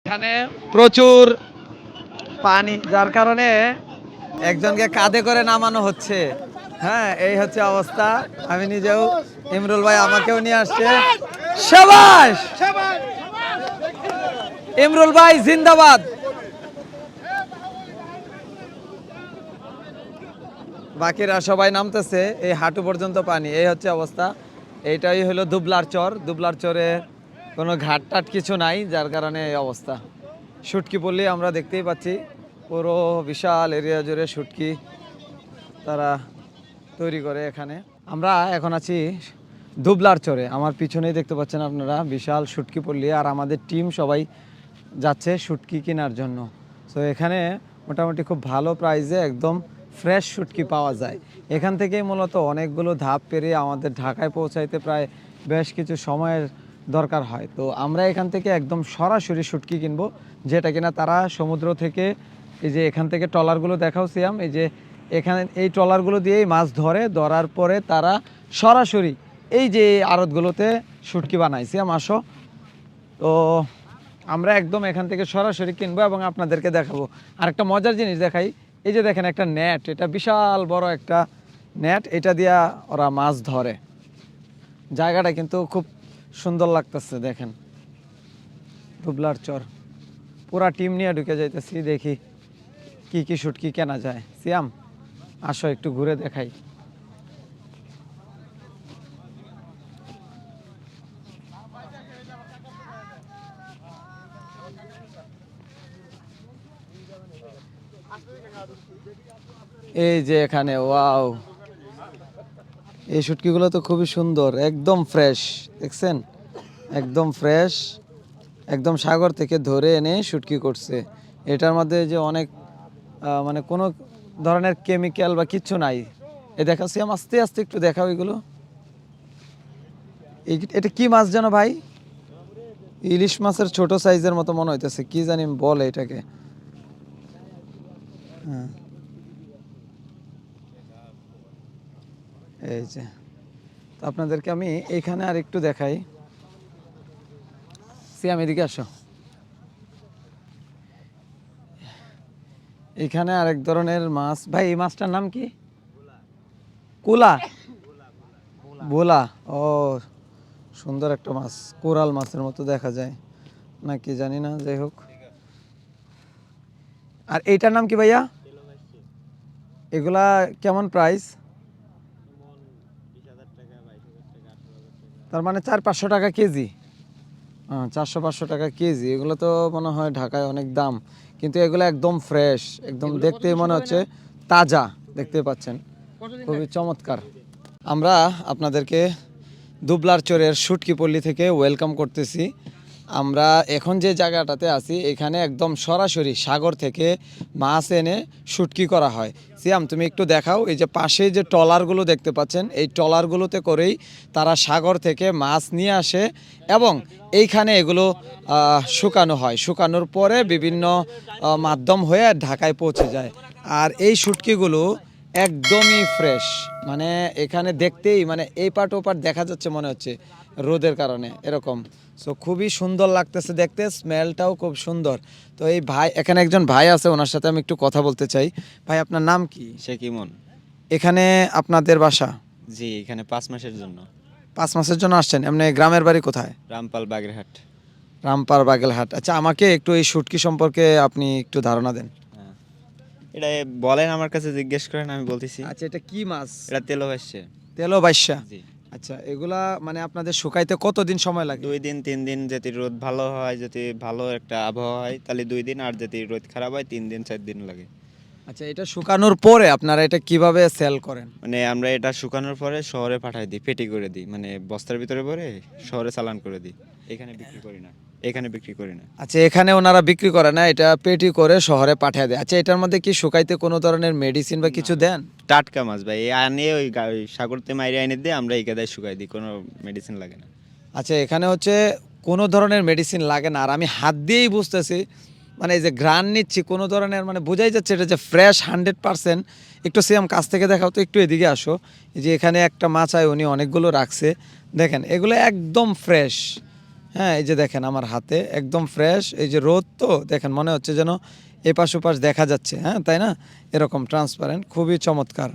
L: এখানে প্রচুর পানি, যার কারণে একজনকে কাঁধে করে নামানো হচ্ছে। হ্যাঁ, এই হচ্ছে অবস্থা। আমি নিজেও, ইমরুল ভাই আমাকেও নিয়ে আসছে। শাবাশ ইমরুল ভাই, জিন্দাবাদ। বাকিরা সবাই নামতেছে, এই হাঁটু পর্যন্ত পানি। এই হচ্ছে অবস্থা। এইটাই হলো দুবলার চর। দুবলার চরে কোনো ঘাট টাট কিছু নাই, যার কারণে এই অবস্থা। শুটকি পল্লী আমরা দেখতেই পাচ্ছি, পুরো বিশাল এরিয়া জুড়ে শুটকি তারা তৈরি করে এখানে। আমরা এখন আছি দুবলার চরে। আমার পিছনেই দেখতে পাচ্ছেন আপনারা বিশাল শুটকি পল্লী, আর আমাদের টিম সবাই যাচ্ছে শুটকি কেনার জন্য। সো এখানে মোটামুটি খুব ভালো প্রাইসে একদম ফ্রেশ শুটকি পাওয়া যায়। এখান থেকেই মূলত অনেকগুলো ধাপ পেরিয়ে আমাদের ঢাকায় পৌঁছাইতে প্রায় বেশ কিছু সময়ের দরকার হয়। তো আমরা এখান থেকে একদম সরাসরি শুটকি কিনবো, যেটা কিনা তারা সমুদ্র থেকে, এই যে এখান থেকে ট্রলারগুলো দেখাচ্ছিলাম, এই যে এখানে এই ট্রলারগুলো দিয়েই মাছ ধরে, ধরার পরে তারা সরাসরি এই যে আড়তগুলোতে শুটকি বানাইছিলাম। আসো, তো আমরা একদম এখান থেকে সরাসরি কিনবো এবং আপনাদেরকে দেখাবো। আর একটা মজার জিনিস দেখাই, এই যে দেখেন একটা নেট, এটা বিশাল বড় একটা নেট, এটা দিয়া ওরা মাছ ধরে। জায়গাটা কিন্তু খুব সুন্দর লাগতেছে। দেখেন দুবলার চর, পুরা টিম নিয়ে ঢুকে যাইতেছি, দেখি কি কি শুটকি কেনা যায়। সিয়াম আসো একটু ঘুরে দেখাই। এই যে এখানে, ওয়াও, এই শুটকিগুলো তো খুবই সুন্দর, একদম ফ্রেশ। দেখছেন, একদম ফ্রেশ, একদম সাগর থেকে ধরে এনে শুটকি করছে। এটার মধ্যে যে অনেক মানে কোনো ধরনের কেমিক্যাল বা কিচ্ছু নাই। এ দেখাচ্ছি, আস্তে আস্তে একটু দেখাও এগুলো। এটা কি মাছ যেন ভাই? ইলিশ মাছের ছোট সাইজের মতো মনে হইতেছে, কি জানি বলে এটাকে। হ্যাঁ, এই যে, তো আপনাদেরকে আমি এইখানে আর একটু দেখাই। সিয়াম এদিকে আসো। এখানে আরেক ধরনের মাছ। ভাই এই মাছটার নাম কি? কুলা, ভোলা। ও, সুন্দর একটা মাছ, কোরাল মাছের মতো দেখা যায় নাকি জানি না, যাই হোক। আর এইটার নাম কি ভাইয়া? এগুলা কেমন প্রাইস? তার মানে 400-500 টাকা কেজি। 400-500 টাকা কেজি। এগুলো তো মনে হয় ঢাকায় অনেক দাম, কিন্তু এগুলো একদম ফ্রেশ, একদম দেখতেই মনে হচ্ছে তাজা। দেখতে পাচ্ছেন, খুবই চমৎকার। আমরা আপনাদেরকে দুবলার চরের শুটকি পল্লী থেকে ওয়েলকাম করতেছি। আমরা এখন যে জায়গাটাতে আছি, এখানে একদম সরাসরি সাগর থেকে মাছ এনে শুটকি করা হয়। সিয়াম তুমি একটু দেখাও। এই যে পাশে যে ট্রলারগুলো দেখতে পাচ্ছেন, এই ট্রলারগুলোতে করেই তারা সাগর থেকে মাছ নিয়ে আসে এবং এইখানে এগুলো শুকানো হয়। শুকানোর পরে বিভিন্ন মাধ্যম হয়ে ঢাকায় পৌঁছে যায়। আর এই শুটকিগুলো একদমই ফ্রেশ, মানে এখানে দেখতেই মানে এই পাট ও পাট দেখা যাচ্ছে, মনে হচ্ছে রোদের কারণে এরকম। সো খুবই সুন্দর লাগতেছে দেখতে, স্মেলটাও খুব সুন্দর। তো এই ভাই, এখানে একজন ভাই আছে, ওনার সাথে আমি একটু কথা বলতে চাই। ভাই আপনার নাম কি?
M: শেখ ইমন।
L: এখানে আপনাদের বাসা?
M: জি, এখানে 5 মাসের জন্য।
L: 5 মাসের জন্য আসছেন? এমনি গ্রামের বাড়ি কোথায়?
M: রামপাল বাগেরহাট।
L: রামপাল বাগেরহাট। আচ্ছা, আমাকে একটু এই শুটকি সম্পর্কে আপনি একটু ধারণা দেন।
M: এটা বলেন, আমার কাছে জিজ্ঞেস করেন, আমি বলতেছি।
L: আচ্ছা, এটা কি মাছ?
M: এটা তেলো ভাসছে।
L: তেলো বাইশা?
M: জি।
L: আচ্ছা, এগুলা মানে আপনাদের শুকাইতে কতদিন সময় লাগে?
M: 2 দিন 3 দিন, যদি রোদ ভালো হয়, যদি ভালো একটা আবহাওয়া হয় তাহলে 2 দিন, আর যদি রোদ খারাপ হয় 3 দিন 4 দিন লাগে।
L: আচ্ছা, এটা শুকানোর পরে আপনারা এটা কিভাবে সেল করেন?
M: মানে আমরা এটা শুকানোর পরে শহরে পাঠাই দিই, পেটি করে দিই, মানে বস্তার ভিতরে ভরে শহরে চালান করে দিই। এখানে বিক্রি করি না, এখানে বিক্রি করি না।
L: আচ্ছা, এখানে ওনারা বিক্রি করে না, এটা পেটি করে শহরে পাঠিয়ে দেয়। আচ্ছা, এটার মধ্যে কি শুকাইতে কোনো ধরনের মেডিসিন বা কিছু দেন?
M: টাটকা মাছ ভাই, এই আনে ওই সাগরতে মাইরে এনে দিয়ে আমরা এই গাদায় শুকাই দিই, কোনো মেডিসিন লাগে না।
L: আচ্ছা, এখানে হচ্ছে কোনো ধরনের মেডিসিন লাগে না। আর আমি হাত দিয়েই বুঝতেছি, মানে এই যে ঘ্রাণ নিচ্ছি, কোনো ধরনের মানে বোঝাই যাচ্ছে এটা যে ফ্রেশ 100%। একটু সিয়াম কাছ থেকে দেখাও তো, একটু এদিকে আসো। এই যে এখানে একটা মাছ হয়, উনি অনেকগুলো রাখছে, দেখেন এগুলো একদম ফ্রেশ। হ্যাঁ, এই যে দেখেন আমার হাতে একদম ফ্রেশ। এই যে রোদ তো দেখেন, মনে হচ্ছে যেন এপাশ ওপাশ দেখা যাচ্ছে, হ্যাঁ তাই না, এরকম ট্রান্সপারেন্ট, খুবই চমৎকার।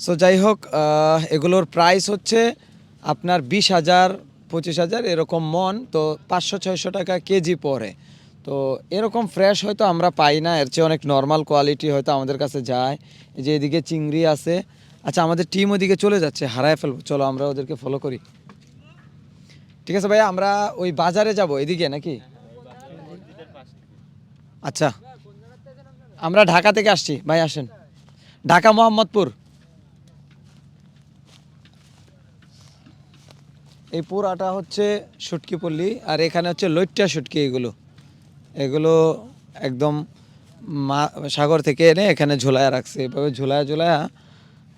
L: সো যাই হোক, এগুলোর প্রাইস হচ্ছে আপনার 20,000 25,000 এরকম মন, তো 500-600 টাকা কেজি পড়ে। তো এরকম ফ্রেশ হয়তো আমরা পাই না, এর চেয়ে অনেক নর্মাল কোয়ালিটি হয়তো আমাদের কাছে যায়। এই যে এদিকে চিংড়ি আছে। আচ্ছা, আমাদের টিম ওদিকে চলে যাচ্ছে, হারায় ফেলবো, চলো আমরা ওদেরকে ফলো করি। ঠিক আছে ভাইয়া, আমরা ওই বাজারে যাব এদিকে নাকি? আচ্ছা, আমরা ঢাকা থেকে আসছি ভাই, আসেন। ঢাকা মোহাম্মদপুর। এই পুরাটা হচ্ছে শুটকি পল্লী, আর এখানে হচ্ছে লইট্টা শুটকি। এগুলো একদম সাগর থেকে এনে এখানে ঝোলায়া রাখছে, এভাবে ঝোলায়া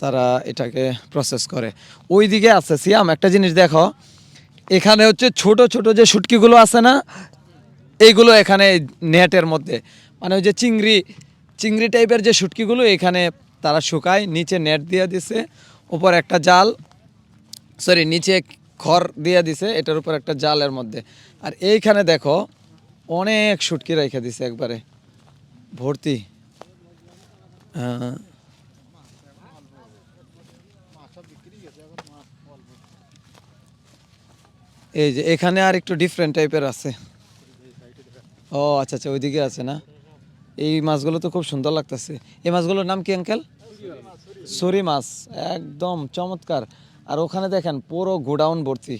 L: তারা এটাকে প্রসেস করে। ওই দিকে আছে সিয়াম, একটা জিনিস দেখো, এখানে হচ্ছে ছোট ছোট যে শুটকিগুলো আছে না, এইগুলো এখানে নেটের মধ্যে, মানে ওই যে চিংড়ি টাইপের যে শুটকিগুলো এখানে তারা শুকায়, নিচে নেট দিয়ে দিছে, উপর একটা জাল, নিচে খড় দিয়ে দিছে, এটার উপর একটা জালের মধ্যে। আর এইখানে দেখো অনেক শুটকি রেখে দিছে, একবারে ভর্তি। এই যে এখানে আর একটু ডিফারেন্ট টাইপের আছে। ও আচ্ছা আচ্ছা, ওইদিকে আছে না। এই মাছগুলো তো খুব সুন্দর লাগতেছে। এই মাছগুলোর নাম কি আঙ্কেল? সরি মাছ, একদম চমৎকার। আর ওখানে দেখেন পুরো গোডাউন ভর্তি।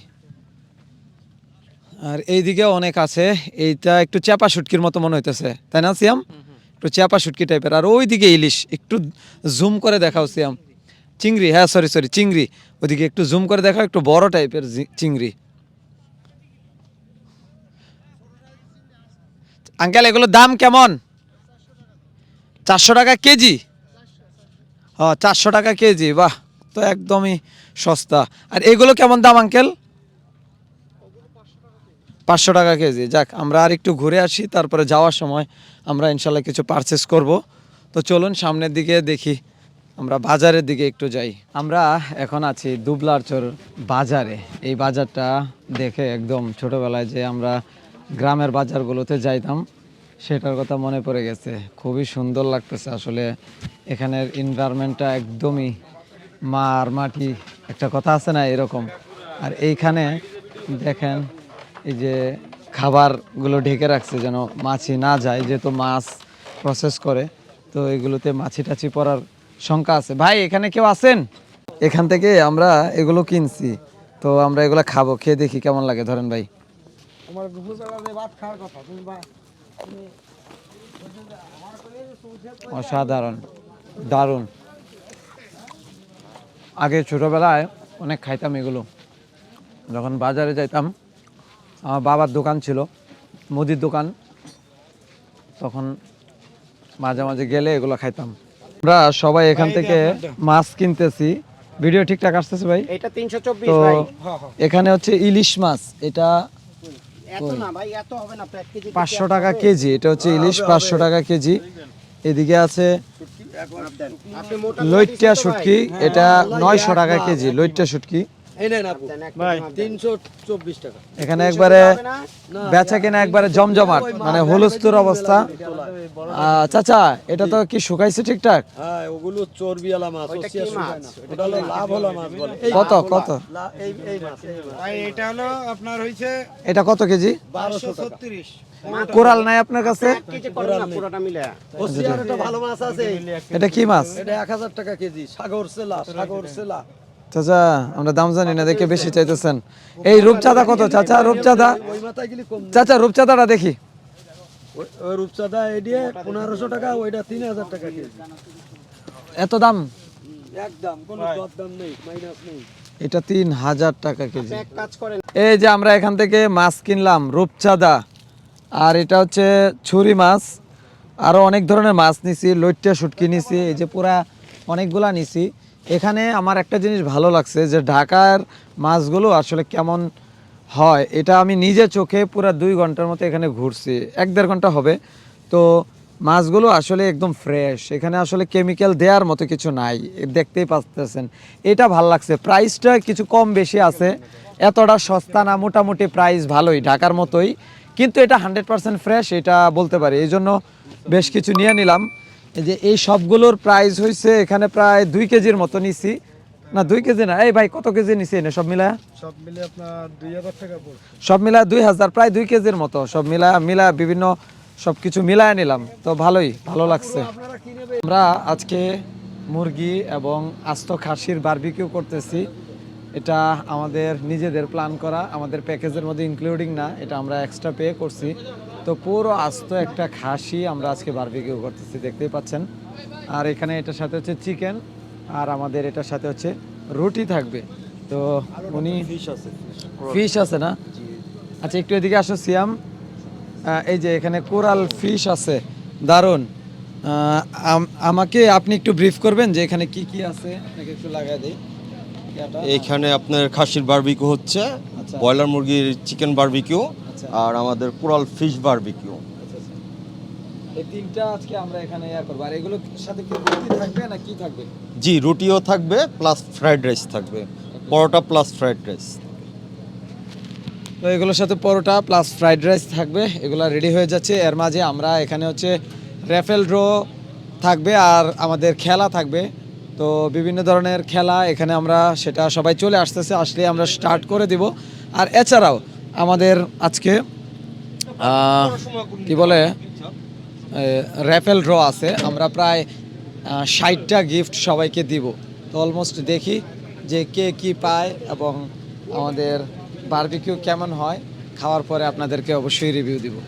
L: আর এইদিকে অনেক আছে। এইটা একটু চাপা শুটকির মতো মনে হইতেছে, তাই না সিয়াম? একটু চাপা শুটকি টাইপের। আর ওইদিকে ইলিশ, একটু জুম করে দেখাও সিয়াম। চিংড়ি, হ্যাঁ সরি চিংড়ি, ওইদিকে একটু জুম করে দেখাও, একটু বড় টাইপের চিংড়ি। আঙ্কেল, এগুলোর দাম কেমন? 400 টাকা কেজি? হ্যাঁ, 400 টাকা কেজি, বাহ, তো একদমই সস্তা। আর এগুলো কেমন দাম আঙ্কেল? 500 টাকা কেজি। যাক, আমরা আর একটু ঘুরে আসি, তারপরে যাওয়ার সময় আমরা ইনশাল্লাহ কিছু পারচেস করব। তো চলুন সামনের দিকে দেখি, আমরা বাজারের দিকে একটু যাই। আমরা এখন আছি দুবলারচর বাজারে। এই বাজারটা দেখে একদম ছোটোবেলায় যে আমরা গ্রামের বাজারগুলোতে যাইতাম সেটার কথা মনে পড়ে গেছে। খুবই সুন্দর লাগতেছে আসলে, এখানের এনভায়রনমেন্টটা একদমই মাটি, একটা কথা আছে না এরকম। আর এইখানে দেখেন এই যে খাবারগুলো ঢেকে রাখছে যেন মাছি না যায়, যেহেতু মাছ প্রসেস করে, তো এগুলোতে মাছি টাছি পড়ার শঙ্কা আছে। ভাই, এখানে কেউ আছেন? এখান থেকে আমরা এগুলো কিনছি, তো আমরা এগুলো খাবো, খেয়ে দেখি কেমন লাগে। ধরেন ভাই, অসাধারণ, দারুণ। আগে ছোটোবেলায় অনেক খাইতাম এগুলো, যখন বাজারে যাইতাম, আমার বাবার দোকান ছিল, মুদির দোকান, তখন মাঝে মাঝে গেলে এগুলো খাইতাম। আমরা সবাই এখান থেকে মাছ কিনতেছি। ভিডিও ঠিকঠাক আসতেছে ভাই?
J: এটা 324
L: তো
J: ভাই।
L: এখানে হচ্ছে ইলিশ মাছ, এটা
J: এত না ভাই, এত হবে না,
L: 500 টাকা কেজি। এটা হচ্ছে ইলিশ, 500 টাকা কেজি। এদিকে আছে লইট্টা শুটকি, এটা 900 টাকা কেজি লইট্টা শুটকি। এখানে একবারে বেচা কিনা একবারে জমজমাট, মানে হুলস্থুল অবস্থা। চাচা এটা তো কি শুকাইছে ঠিকঠাক?
F: ওগুলো চর্বিওয়ালা মাছ। এটা হলো লাভ হলো মাছ বলে।
L: কত কত?
F: এটা হলো আপনার হইছে
L: এটা কত কেজি?
F: 1236।
L: কোরাল নাই আপনার কাছে?
J: পুরোটা মিলে
F: এটা ভালো মাছ আছে।
L: এটা কি মাছ?
F: এটা 1000 টাকা কেজি। সাগর সেলা।
L: চাচা আমরা দাম জানি না দেখে বেশি চাইতেছেন। এই রূপচাঁদা কত চাচা? রূপচাঁদা চাচা, রূপচাঁদাটা দেখি।
F: ওই রূপচাঁদা এডিয়ে 1500 টাকা, ওইটা 3000 টাকা কেজি।
L: এত দাম?
F: একদম কোনো দাম নেই, মাইনাস নেই।
L: এটা 3000 টাকা কেজি। এই যে আমরা এখান থেকে মাছ কিনলাম রূপচাঁদা, আর এটা হচ্ছে ছুরি মাছ, আরো অনেক ধরনের মাছ নিছি, লইট্টা শুটকি নিছি, এই যে পুরা অনেকগুলা নিছি। এখানে আমার একটা জিনিস ভালো লাগছে যে ঢাকার মাছগুলো আসলে কেমন হয় এটা আমি নিজে চোখে পুরা 2 ঘন্টার মতো এখানে ঘুরছি, 1-1.5 ঘন্টা হবে। তো মাছগুলো আসলে একদম ফ্রেশ, এখানে আসলে কেমিক্যাল দেওয়ার মতো কিছু নাই, দেখতেই পাচ্ছেন। এটা ভাল লাগছে। প্রাইসটা কিছু কম বেশি আছে, এতটা সস্তা না, মোটামুটি প্রাইস ভালোই ঢাকার মতোই, কিন্তু এটা 100% ফ্রেশ এটা বলতে পারি। এই জন্য বেশ কিছু নিয়ে নিলাম। এই যে এই সবগুলোর প্রাইস হয়েছে এখানে প্রায় 2 কেজির মতো নিছি, না 2 কেজি না, এই ভাই কত কেজি নিছি এনে সব মিলা?
F: সব মিলে আপনার 2000 টাকা পড়ে।
L: সব মিলা 2000, প্রায় 2 কেজির মতো সব মিলা বিভিন্ন সবকিছু মিলায় নিলাম। তো ভালো লাগছে। আমরা আজকে মুরগি এবং আস্ত খাসির বারবিকিউ করতেছি। এটা আমাদের নিজেদের প্ল্যান করা, আমাদের প্যাকেজের মধ্যে ইনক্লুডিং না, এটা আমরা এক্সট্রা পে করছি। তো পুরো আস্ত একটা খাসি আমরা আজকে বারবিকিউ করতেছি, দেখতেই পাচ্ছেন। আর এখানে এটার সাথে হচ্ছে চিকেন, আর আমাদের এটার সাথে হচ্ছে রুটি থাকবে। তো উনি ফিশ আছে না? আচ্ছা একটু এদিকে আসো সিয়াম। এই যে এখানে কোরাল ফিশ আছে, দারুণ। আমাকে আপনি একটু ব্রিফ করবেন যে এখানে কি কি আছে? আপনাকে একটু লাগাই দিই।
N: এখানে আপনার খাসির বারবিকিউ হচ্ছে, ব্রয়লার মুরগির চিকেন বারবিকিউ, আর আমাদের কোরাল ফিশ বারবিকিউ।
L: এই তিনটা আজকে আমরা এখানে করব। আর এগুলোর সাথে কি রুটি থাকবে না কি থাকবে?
N: জি, রুটিও থাকবে প্লাস ফ্রাইড রাইস থাকবে, পরোটা প্লাস ফ্রাইড রাইস।
L: তো এগুলোর সাথে পরোটা প্লাস ফ্রাইড রাইস থাকবে, এগুলো রেডি হয়ে যাচ্ছে। এর মাঝে আমরা এখানে হচ্ছে র্যাফেল ড্র থাকবে আর আমাদের খেলা থাকবে। তো বিভিন্ন ধরনের খেলা এখানে আমরা সেটা সবাই চলে আসতেছে, আসলে আমরা স্টার্ট করে দিব। আর এছাড়াও আমাদের আজকে কি বলে র্যাফেল ড্র আছে, আমরা প্রায় 60টা গিফট সবাইকে দিব। তো অলমোস্ট দেখি যে কে কি পায় এবং আমাদের বারবিকিউ কেমন হয়, খাওয়ার পরে আপনাদেরকে অবশ্যই রিভিউ দিব।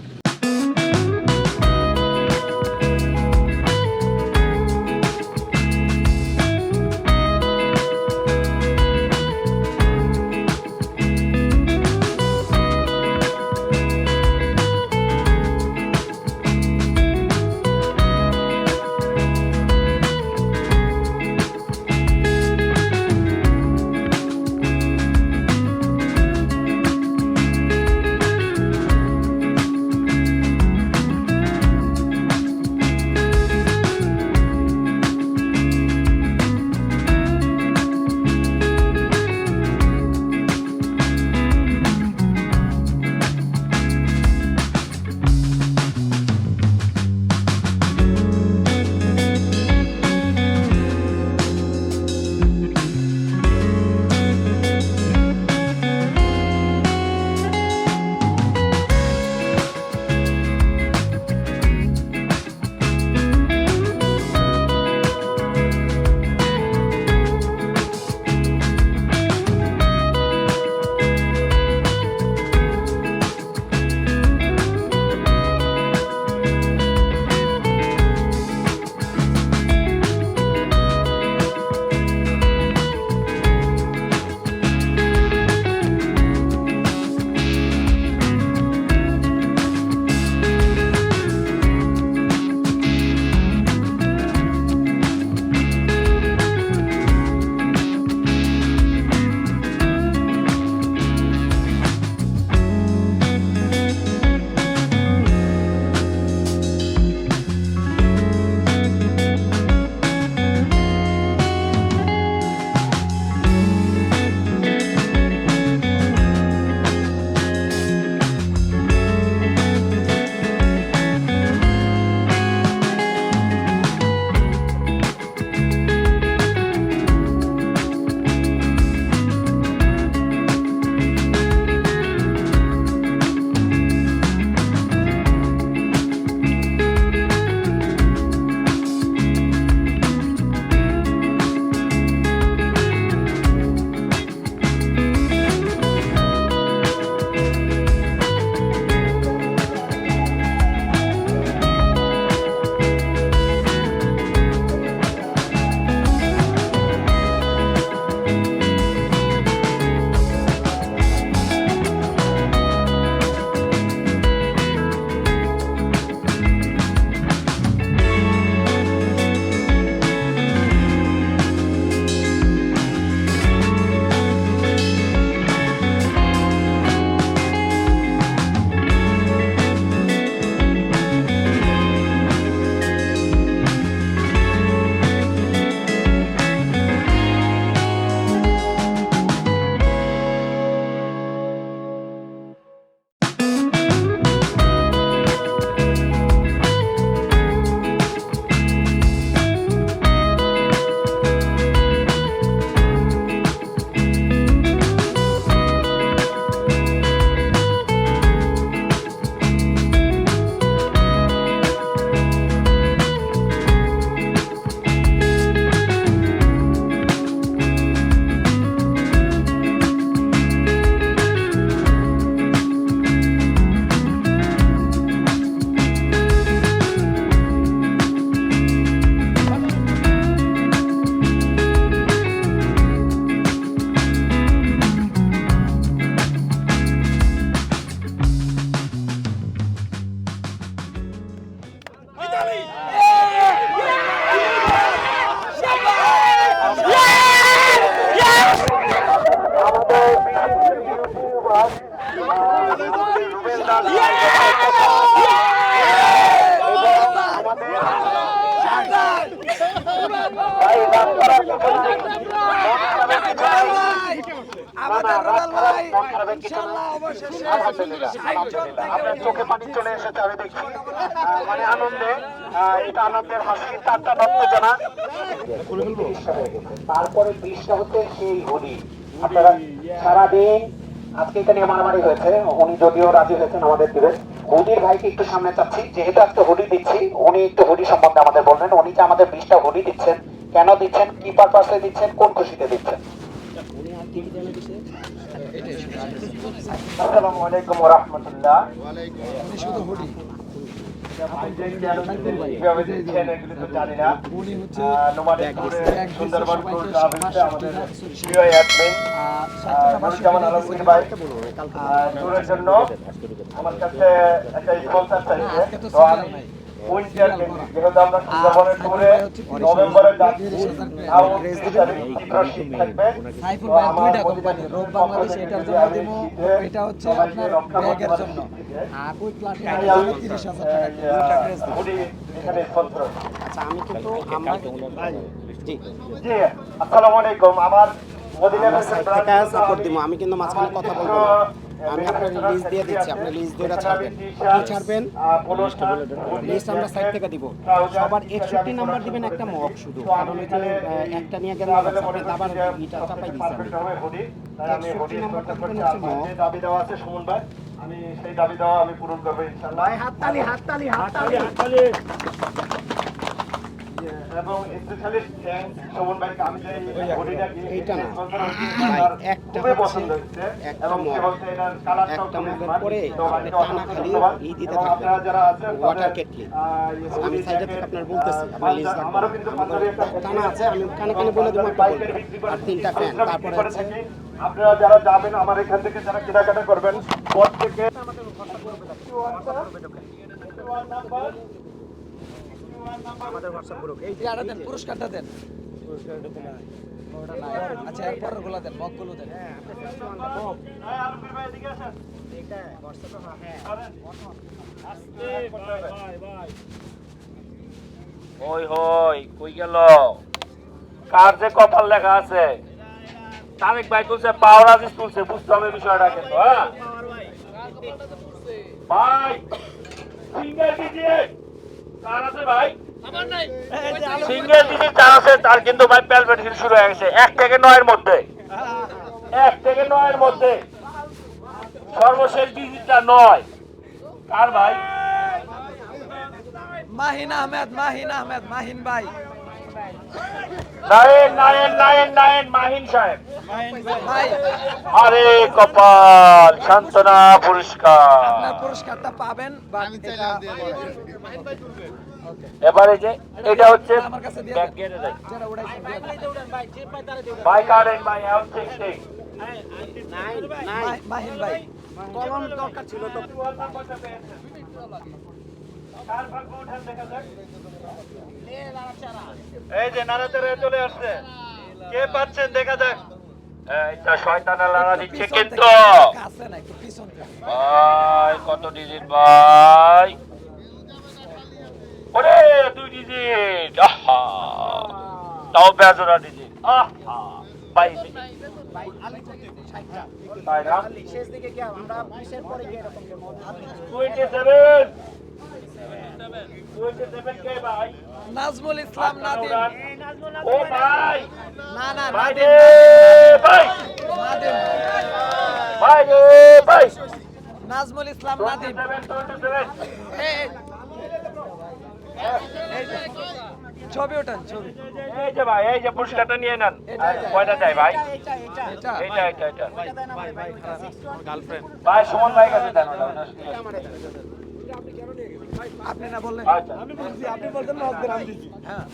K: ধন্যবাদ রুবেল দাস আপনার চোখে পানি চলে এসেছে আমি দেখছি মানে আনন্দে এটা আনন্দের হাসি তারটা উত্তেজনা তারপরে বৃষ্টি হচ্ছে সেই হুডি আপনারা সারাদিন আজকে এটা নিয়ে মারামারি হয়েছে উনি যদিও রাজি হয়েছেন আমাদের দিবেন হুডির ভাইকে একটু সামনে চাচ্ছি যেহেতু একটা হুডি দিচ্ছি উনি একটু হুডি সম্বন্ধে আমাদের বলবেন উনি যে আমাদের 20টা হুডি দিচ্ছেন কেন দিচ্ছেন কি পারপাসে দিচ্ছেন কোন খুশিতে দিচ্ছেন আসসালামু আলাইকুম ওয়া রাহমাতুল্লাহ আমার কাছে একটা স্পন্সর চাইছে তো আমি উইন্টার যেহেতু আমরা সুন্দরবনের ট্যুরে নভেম্বরে যাচ্ছি থাকবে দুইটা কোম্পানি রোব বাংলাদেশ এটার জন্য দেবো এটা হচ্ছে আপনার ব্যাগের জন্য আর ওই প্লাটিনাম 30,000 টাকা এখানে স্পন্সর আচ্ছা আমি কিন্তু আমরা জি জি আসসালামু আলাইকুম আমার মদিনা থেকে সাপোর্ট দিব আমি কিন্তু মাঝখানে কথা বলবো না আমি আপনার লিস্ট দিয়ে দিচ্ছি আপনি লিস্ট ধরে ছাড়বেন কি ছাড়বেন লিস্ট আমরা সাইড থেকে দিব সবার 61 নাম্বার দিবেন একটা মগ শুধু কারণ ওই যে একটা নিয়ে গেলে আপনি আবার এটা চাপাই দিছেন আমি হুডি নাম্বারটা দিবেন হচ্ছে মগ দাবি দেওয়া আছে সুমন ভাই আমি সেই দাবি দেওয়া আমি পূরণ করব ইনশাআল্লাহ ভাই হাততালি হাততালি হাততালি হাততালি এবং স্পেশালি থ্যাঙ্কস সুমন ভাইকে আমি যে হুডিটা এইটা না ভাই একটা পছন্দ হচ্ছে এবং সে বলতে এটার কালারটাও একটা পরে আপনি টানা খালি এই দিতে থাকবেন আপনারা যারা আছেন ওয়াটার কেটলি আমি সাইডে থেকে আপনার বলতেছি আপনি লিস্ট আমারও কিন্তু পাঞ্জাবি একটা টানা আছে আমি কানে কানে বলে দেব একটা আর তিনটা ফ্যান তারপরে আছে আপনারা যারা যাবেন আমার এখান থেকে যারা কেনাকাটা করবেন পথ থেকে আমাকে আমাদের হোয়াটসঅ্যাপ গ্রুপ এই টাকাটা দেন পুরস্কারটা দেন পুরস্কারটা দেন আচ্ছা এরপর গুলো দেন মগগুলো দেন হ্যাঁ আলমগীর ভাই এদিকে আসেন এইটা হোয়াটসঅ্যাপে হ্যাঁ আস্তে ভাই
G: ওই হই কই গেল কার যে কপাল লেখা আছে তারেক ভাই তুলছে পাওরাজ তুলছে বুঝতে হবে বিষয়টা কিন্তু হ্যাঁ ভাই সিঙ্গেল দিজিয়ে কার আছে ভাই আমার নাই সিঙ্গেল দিজিয়ে চার আছে তার কিন্তু ভাই প্যালপেটেশন শুরু হয়ে গেছে 1 থেকে 9 এর মধ্যে 1 থেকে 9 এর মধ্যে সর্বশেষ ডিজিটটা 9 কার ভাই
A: মাহিন আহমেদ মাহিন ভাই
G: নাইন মাহিন সাহেব আরে কপাল শান্তনা পুরস্কার
A: আপনার পুরস্কারটা পাবেন
G: এবারে যে এটা হচ্ছে
A: আমার কাছে দিয়ে
G: ব্যাগ গেটে দেয়
A: যারা উড়াইছেন
G: ভাই কারেন ভাই আউট ঠিক
A: মাহিন ভাই
K: কলম দরকার ছিল তো
E: এই যে নারাতেরে চলে আসছে কে পাচ্ছেন দেখা যাক
G: এইটা শয়তানা লাগা দিচ্ছে কিন্তু
A: কাছে না একটু পিছন
G: ভাই কত ডিজিট ভাই ওরে 2 ডিজিট আহা তাও বেজোড়া ডিজিট আহা ভাই ভাই না
K: শেষ দিকে কি আমরা 20 এর পরে কি এরকম
G: 27 কে ভাই
A: নাজমুল ইসলাম নাদিম
G: ও ভাই
A: না
G: ভাই
A: নাদিম
G: ভাই
A: নাদিম
G: ভাই ভাই
A: নাজমুল ইসলাম নাদিম ছবি ওঠান ছবি
G: এই যে ভাই এই যে পুরস্কারটা নিয়ে নেন কয়টা চাই ভাই
A: এটা
G: এটা গার্লফ্রেন্ড ভাই সুমন ভাই কাছে দেন ওটা
A: আপনি না বললেন
G: আচ্ছা
A: আমি বলছি আপনি বলতেন না হকদের আমি দিছি হ্যাঁ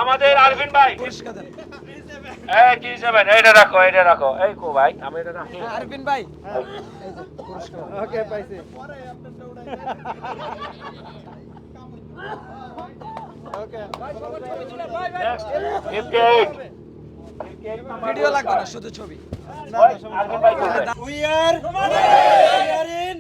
G: আমাদের আরফিন ভাই
A: পুরস্কার দেন
G: এই কি যাবেন এটা রাখো এই কো ভাই আমি এটা রাখি
A: আরফিন ভাই এই যে পুরস্কার ওকে পাইছি ওকে ভাই সবার ছবি তুলে ভাই
G: 58
D: ভিডিও লাগবে না, শুধু ছবি।
F: We are in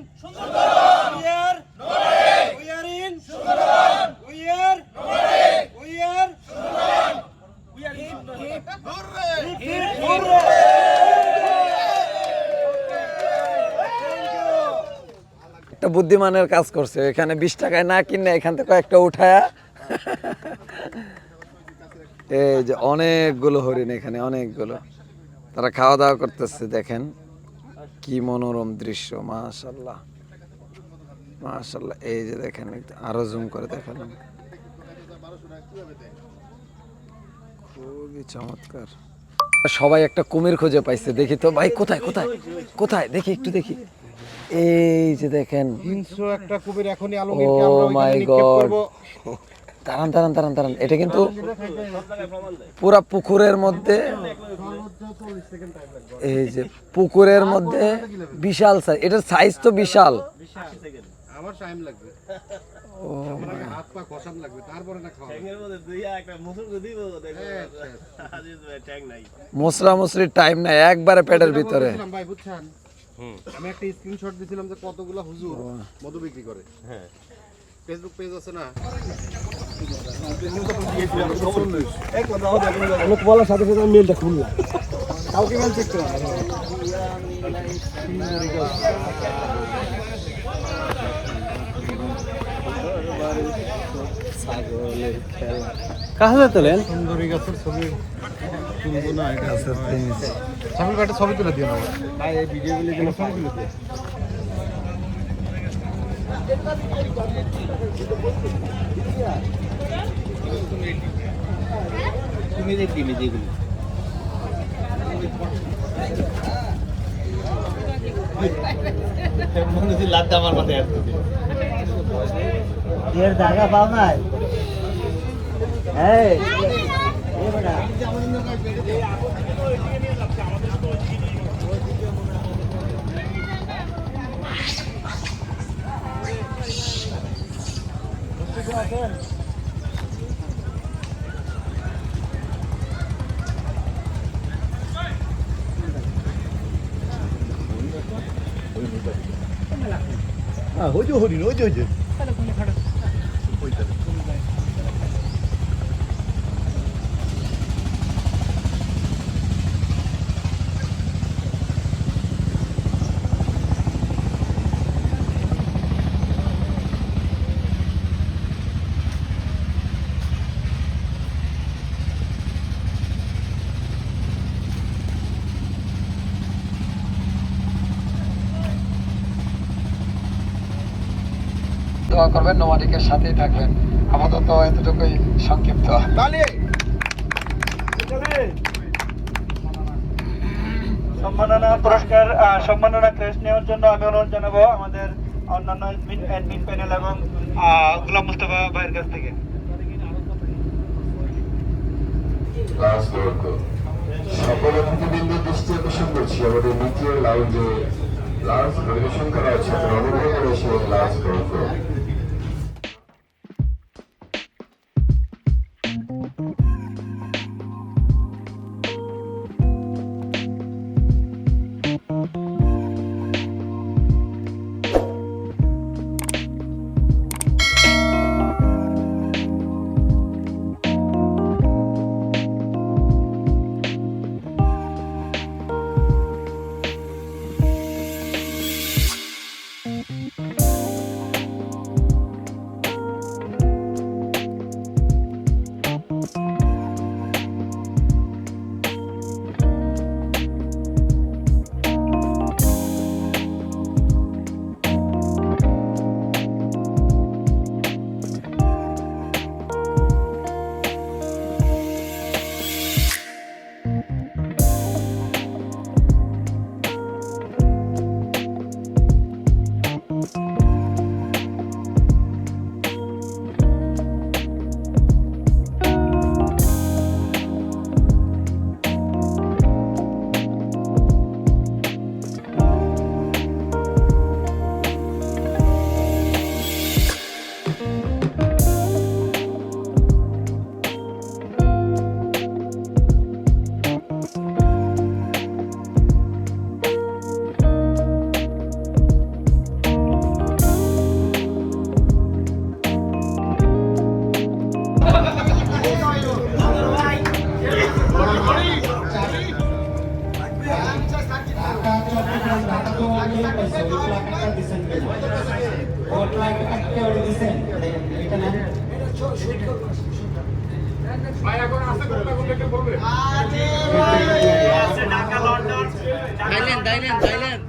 L: একটা বুদ্ধিমানের কাজ করছে, এখানে 20 টাকায় না কিনে এখান থেকে কয়েকটা উঠায়া এই যে অনেকগুলো হরিণ, এখানে অনেকগুলো, তারা খাওয়া দাওয়া করতেছে। দেখেন কি মনোরম দৃশ্য, মাশাআল্লাহ মাশাআল্লাহ। এই যে দেখেন, আরো জুম করে দেখালাম, খুবই চমৎকার। সবাই একটা কুমির খুঁজে পাইছে, দেখি তো ভাই কোথায় কোথায় কোথায়, দেখি একটু দেখি। এই যে দেখেন
E: হিংস্র একটা কুমির এখনই
L: ও মাই গড, দাঁড়ান দাঁড়ান দাঁড়ান দাঁড়ান, এটা কিন্তু পুরা পুকুরের মধ্যে, এই যে পুকুরের মধ্যে বিশাল সাইজ, এটার সাইজ তো বিশাল।
E: আমার টাইম লাগবে,
L: ও
E: হাত পা ঘষান লাগবে, তারপরে না খাওয়া।
L: মশলা মশলির টাইম নাই, একবারে পেটের ভিতরে।
E: ভাই বুঝছেন, আমি একটা স্ক্রিনশট দিছিলাম যে কতগুলা হুজুর মধু বিক্রি করে। হ্যাঁ, ফেসবুক পেজ আছে না,
H: অনেক বলার সাথে সাথে মেলটা খুললাম, কাউকে মেল চেক করা
F: কাছে তোলেন
E: সুন্দরী গাছের ছবি তুলবো না, এটা সামিল ভাই একটা ছবি তুলে দিও না ভাই, এই ভিডিওগুলো দিলে ছবি তুলে দিও।
K: তুমি দেখবি যেগুলো লাভটা আমার মাথায় আসছে,
F: এর জায়গা পাও নাই। এই
E: ওই যে হরিণ, ওই যে ওই যে
L: দোয়া করবেন, নোমাডিকের সাথেই থাকবেন। আপাতত এতটুকুই সংক্ষিপ্ত।
F: সম্মাননা পুরস্কার, সম্মাননা ক্রেস্ট নেওয়ার জন্য আমি অনুরোধ জানাবো আমাদের অন্যান্য অ্যাডমিন প্যানেল এবং গোলাম মুস্তাফা ভাইয়ের কাছ থেকে।
O: সকল অতিথিবৃন্দের দৃষ্টি আকর্ষণ করছি, আমাদের দ্বিতীয় লাউঞ্জে লাঞ্চ পরিবেশন করা হচ্ছে, অনুগ্রহ করে এসে লাঞ্চ গ্রহণ করুন।
C: ভাই এখন আছে কোনটা কোনটা একটু বলবে
A: ঢাকা লন্ডন থাইল্যান্ড